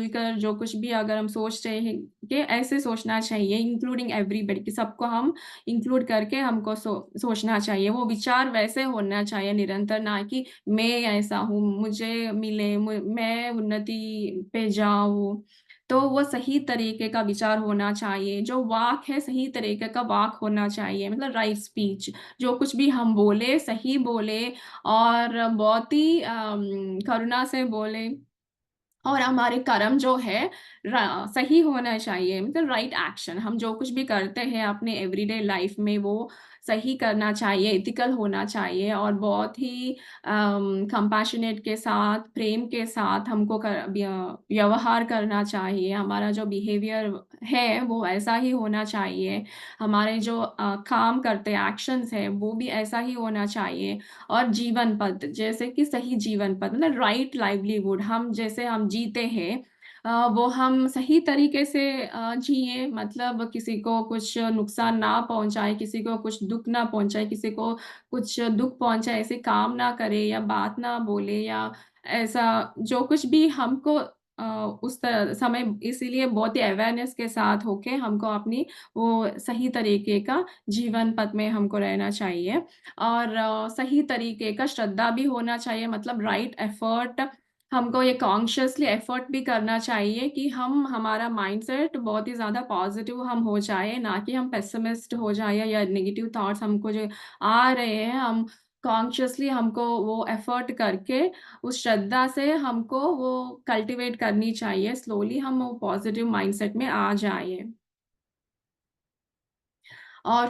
कर जो कुछ भी अगर हम सोच रहे हैं कि ऐसे सोचना चाहिए, इंक्लूडिंग एवरीबॉडी, कि सबको हम इंक्लूड करके हमको सोचना चाहिए। वो विचार वैसे होना चाहिए निरंतर, ना कि मैं ऐसा हूँ, मुझे मिले, मैं उन्नति पे जाऊँ। तो वो सही तरीके का विचार होना चाहिए, जो वाक है सही तरीके का वाक होना चाहिए, मतलब राइट स्पीच। जो कुछ भी हम बोले, सही बोले और बहुत ही करुणा से बोले, और हमारे कर्म जो है सही होना चाहिए, मतलब राइट एक्शन। हम जो कुछ भी करते हैं अपने एवरीडे लाइफ में वो सही करना चाहिए, एथिकल होना चाहिए, और बहुत ही कंपैशनेट के साथ, प्रेम के साथ हमको व्यवहार करना चाहिए। हमारा जो बिहेवियर है वो ऐसा ही होना चाहिए। हमारे जो काम करते एक्शंस है वो भी ऐसा ही होना चाहिए। और जीवन पद, जैसे कि सही जीवन पद, मतलब राइट लाइवलीहुड, हम जैसे हम जीते हैं वो हम सही तरीके से जिए, मतलब किसी को कुछ नुकसान ना पहुंचाए, किसी को कुछ दुख ना पहुंचाए, किसी को कुछ दुख पहुंचाए ऐसे काम ना करे या बात ना बोले, या ऐसा जो कुछ भी हमको उस समय, इसीलिए बहुत ही अवेयरनेस के साथ होके हमको अपनी वो सही तरीके का जीवन पथ में हमको रहना चाहिए। और सही तरीके का श्रद्धा भी होना चाहिए, मतलब राइट एफर्ट। हमको ये कॉन्शियसली एफर्ट भी करना चाहिए कि हम हमारा माइंडसेट बहुत ही ज़्यादा पॉजिटिव हम हो जाए, ना कि हम पेसिमिस्ट हो जाए या नेगेटिव थॉट्स हमको जो आ रहे हैं, हम कॉन्शियसली हमको वो एफर्ट करके उस श्रद्धा से हमको वो कल्टीवेट करनी चाहिए। स्लोली हम वो पॉजिटिव माइंडसेट में आ जाएँ। और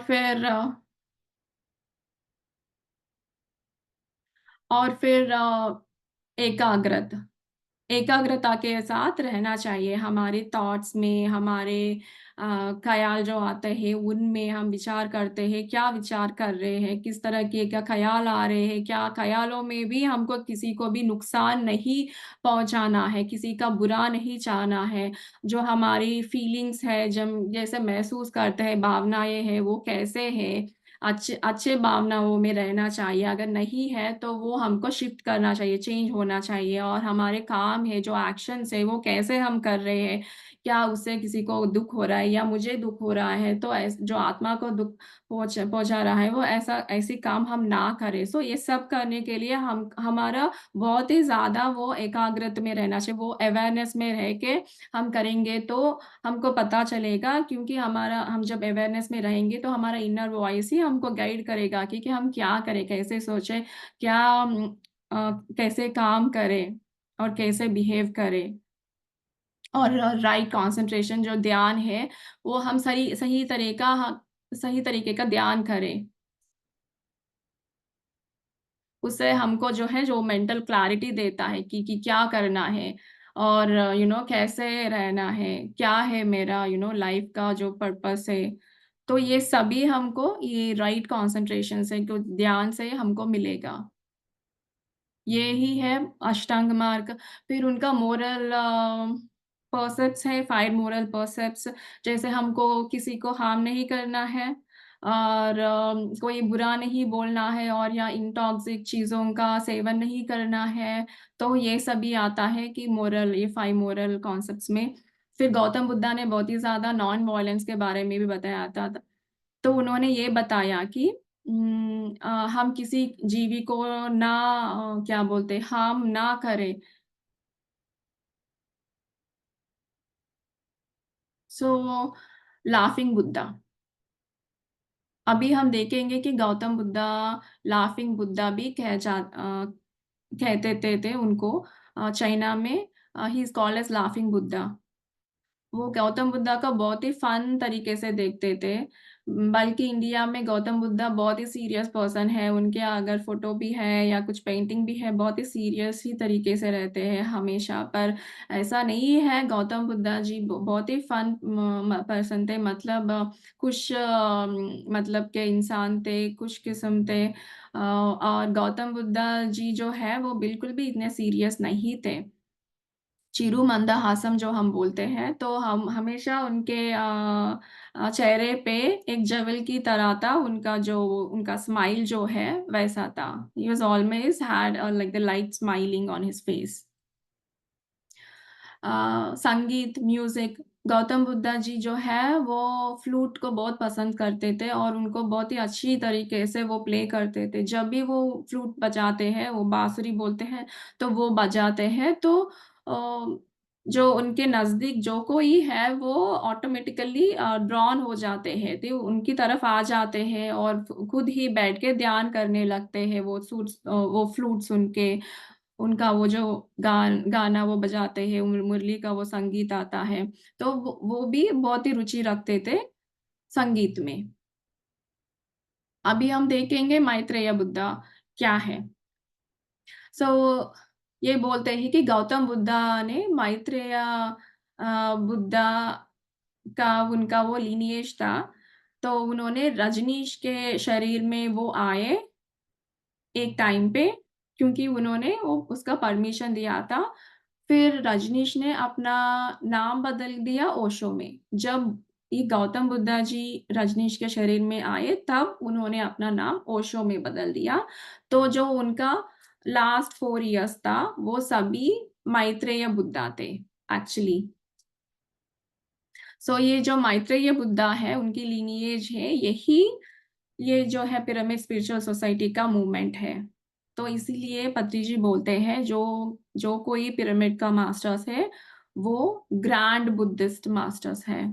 फिर एकाग्रता एकाग्रता के साथ रहना चाहिए। हमारे थॉट्स में, हमारे ख़्याल जो आते हैं, उनमें हम विचार करते हैं, क्या विचार कर रहे हैं, किस तरह के क्या ख़्याल आ रहे हैं, क्या ख़्यालों में भी हमको किसी को भी नुकसान नहीं पहुँचाना है, किसी का बुरा नहीं चाहना है। जो हमारी फीलिंग्स है, जम जैसे महसूस करते हैं, भावनाएँ हैं, वो कैसे हैं, अच्छे अच्छे भावनाओं में रहना चाहिए। अगर नहीं है तो वो हमको शिफ्ट करना चाहिए, चेंज होना चाहिए। और हमारे काम है, जो एक्शन्स है वो कैसे हम कर रहे हैं, क्या उससे किसी को दुःख हो रहा है या मुझे दुःख हो रहा है, तो जो आत्मा को दुःख पहुँचा रहा है वो ऐसे काम हम ना करें। सो ये सब करने के लिए हम हमारा बहुत ही ज़्यादा वो एकाग्रत में रहना चाहिए, वो अवेयरनेस में रह के हम करेंगे तो हमको पता चलेगा, क्योंकि हम जब अवेयरनेस में रहेंगे तो हमारा इनर वॉइस ही हमको गाइड करेगा कि हम क्या करें, कैसे सोचें, क्या कैसे काम करें और कैसे बिहेव करें। और राइट कंसंट्रेशन जो ध्यान है, वो हम सही तरीके का ध्यान करें। उससे हमको जो है जो मेंटल क्लैरिटी देता है कि क्या करना है, और कैसे रहना है, क्या है मेरा लाइफ का जो पर्पस है। तो ये सभी हमको ये राइट कंसंट्रेशन से, ध्यान से हमको मिलेगा। ये ही है अष्टांग मार्ग। फिर उनका मोरल परसेप्ट्स है, 5 मोरल परसेप्ट्स। जैसे हमको किसी को हार्म नहीं करना है, और कोई बुरा नहीं बोलना है, और या इंटॉक्सिक चीज़ों का सेवन नहीं करना है। तो ये सभी आता है कि ये 5 मोरल कॉन्सेप्ट्स में। फिर गौतम बुद्धा ने बहुत ही ज़्यादा नॉन वायलेंस के बारे में भी बताया था। तो उन्होंने ये बताया कि हम किसी जीवी को ना क्या बोलते हार्म ना करें। सो लाफिंग बुद्धा, अभी हम देखेंगे कि गौतम बुद्धा लाफिंग बुद्धा भी कहते थे उनको। चाइना में he is called as laughing Buddha. वो गौतम बुद्धा का बहुत ही फन तरीके से देखते थे। बल्कि इंडिया में गौतम बुद्धा बहुत ही सीरियस पर्सन है, उनके अगर फोटो भी है या कुछ पेंटिंग भी है, बहुत ही सीरियस ही तरीके से रहते हैं हमेशा। पर ऐसा नहीं है, गौतम बुद्धा जी बहुत ही फन पर्सन थे, मतलब खुश मतलब के इंसान थे, खुश किस्म थे। और गौतम बुद्धा जी जो है वो बिल्कुल भी इतने सीरियस नहीं थे। चिरू मंदहासम जो हम बोलते हैं, तो हम हमेशा उनके चेहरे पे एक जवल की तरह था, उनका स्माइल जो है वैसा था। He was always had like the light smiling on his face. संगीत, म्यूजिक, गौतम बुद्धा जी जो है वो फ्लूट को बहुत पसंद करते थे और उनको बहुत ही अच्छी तरीके से वो प्ले करते थे। जब भी वो फ्लूट बजाते हैं, वो बांसुरी बोलते हैं, तो वो बजाते हैं, तो जो उनके नज़दीक जो कोई है वो ऑटोमेटिकली ड्रॉन हो जाते हैं, तो उनकी तरफ आ जाते हैं और खुद ही बैठ के ध्यान करने लगते हैं, वो फ्लूट सुन के। उनका वो जो गाना वो बजाते हैं, मुरली का वो संगीत आता है, तो वो भी बहुत ही रुचि रखते थे संगीत में। अभी हम देखेंगे मैत्रेय बुद्धा क्या है। ये बोलते हैं कि गौतम बुद्धा ने मैत्रेय बुद्धा का उनका वो लिनिएज था, तो उन्होंने रजनीश के शरीर में वो आए एक टाइम पे, क्योंकि उन्होंने वो उसका परमिशन दिया था। फिर रजनीश ने अपना नाम बदल दिया ओशो में। जब ये गौतम बुद्धा जी रजनीश के शरीर में आए, तब उन्होंने अपना नाम ओशो में बदल दिया। तो जो उनका लास्ट 4 इयर्स था, वो सभी मैत्रेय बुद्धा थे एक्चुअली। ये जो मैत्रेय बुद्धा है, उनकी लिनिएज है यही, ये जो है पिरामिड स्पिरिचुअल सोसाइटी का मूवमेंट है। तो इसीलिए पत्री जी बोलते हैं जो जो कोई पिरामिड का मास्टर्स है, वो ग्रैंड बुद्धिस्ट मास्टर्स है।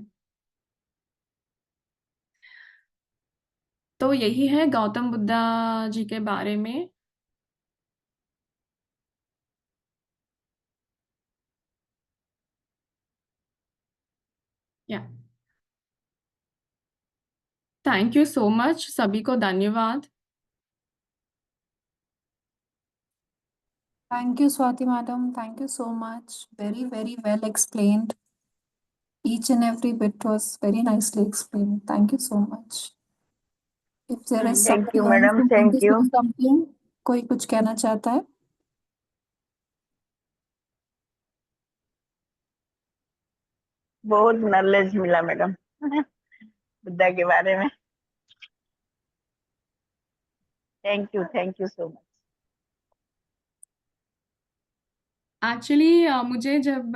तो यही है गौतम बुद्धा जी के बारे में। या थैंक यू सो मच, सभी को धन्यवाद। Thank you, Swati madam. Thank you so much. Very, very well explained. Each and every bit was very nicely explained. Thank you so much. If there is Thank you, somebody else madam. who Thank wants to you. say something, कोई कुछ कहना चाहता है? बहुत नॉलेज मिला मैडम बुद्धा के बारे में। Thank you so much. Actually मुझे जब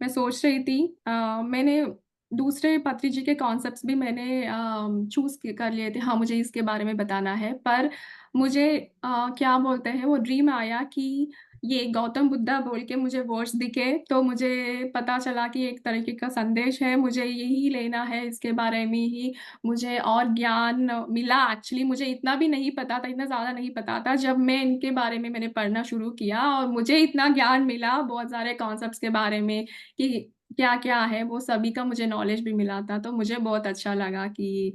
मैं सोच रही थी, मैंने दूसरे पत्री जी के कॉन्सेप्ट्स भी मैंने चूज कर लिए थे। हाँ, मुझे इसके बारे में बताना है, पर मुझे क्या बोलते हैं वो ड्रीम आया कि ये गौतम बुद्धा बोल के मुझे वर्ड्स दिखे, तो मुझे पता चला कि एक तरीके का संदेश है, मुझे यही लेना है, इसके बारे में ही मुझे और ज्ञान मिला। एक्चुअली मुझे इतना भी नहीं पता था, इतना ज़्यादा नहीं पता था। जब मैं इनके बारे में मैंने पढ़ना शुरू किया और मुझे इतना ज्ञान मिला बहुत सारे कॉन्सेप्ट्स के बारे में कि क्या क्या है, वो सभी का मुझे नॉलेज भी मिला था। तो मुझे बहुत अच्छा लगा कि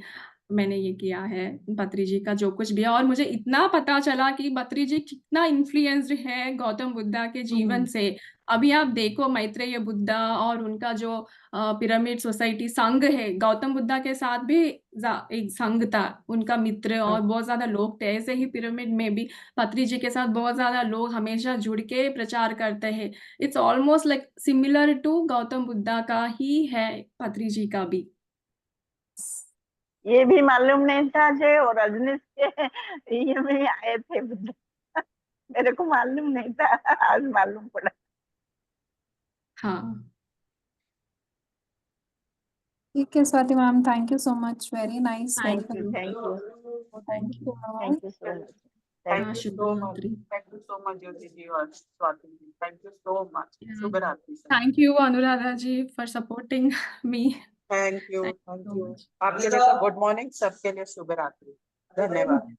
मैंने ये किया है पत्री जी का जो कुछ भी है। और मुझे इतना पता चला कि पत्री जी कितना इन्फ्लुएंस्ड है गौतम बुद्धा के जीवन से। अभी आप देखो मैत्रेय बुद्धा और उनका जो पिरामिड सोसाइटी संघ है, गौतम बुद्धा के साथ भी एक संघ था, उनका मित्र और बहुत ज्यादा लोग थे। ऐसे ही पिरामिड में भी पत्री जी के साथ बहुत ज्यादा लोग हमेशा जुड़ के प्रचार करते हैं। It's almost like similar to Gautam Buddha का ही है पत्री जी का भी। ये भी मालूम नहीं था जो और रजनीश के ये में आए थे बुद्धा मेरे को मालूम नहीं था, आज मालूम पड़ा। हाँ, ठीक है Swati ma'am, thank you so much. Very nice, very thank you thank thank you thank you. You. Thank you so much. Thank हाँ, you शुभ so much. रात्रि। Thank you so much, Jyoti ji और Swati ji. Thank you so much. शुभ रात्रि sir. Thank you Anuradha ji for supporting me. Thank you, thank thank you so you. Much. आपके लिए तो गुड मॉर्निंग, सबके लिए शुभ रात्रि. धन्यवाद.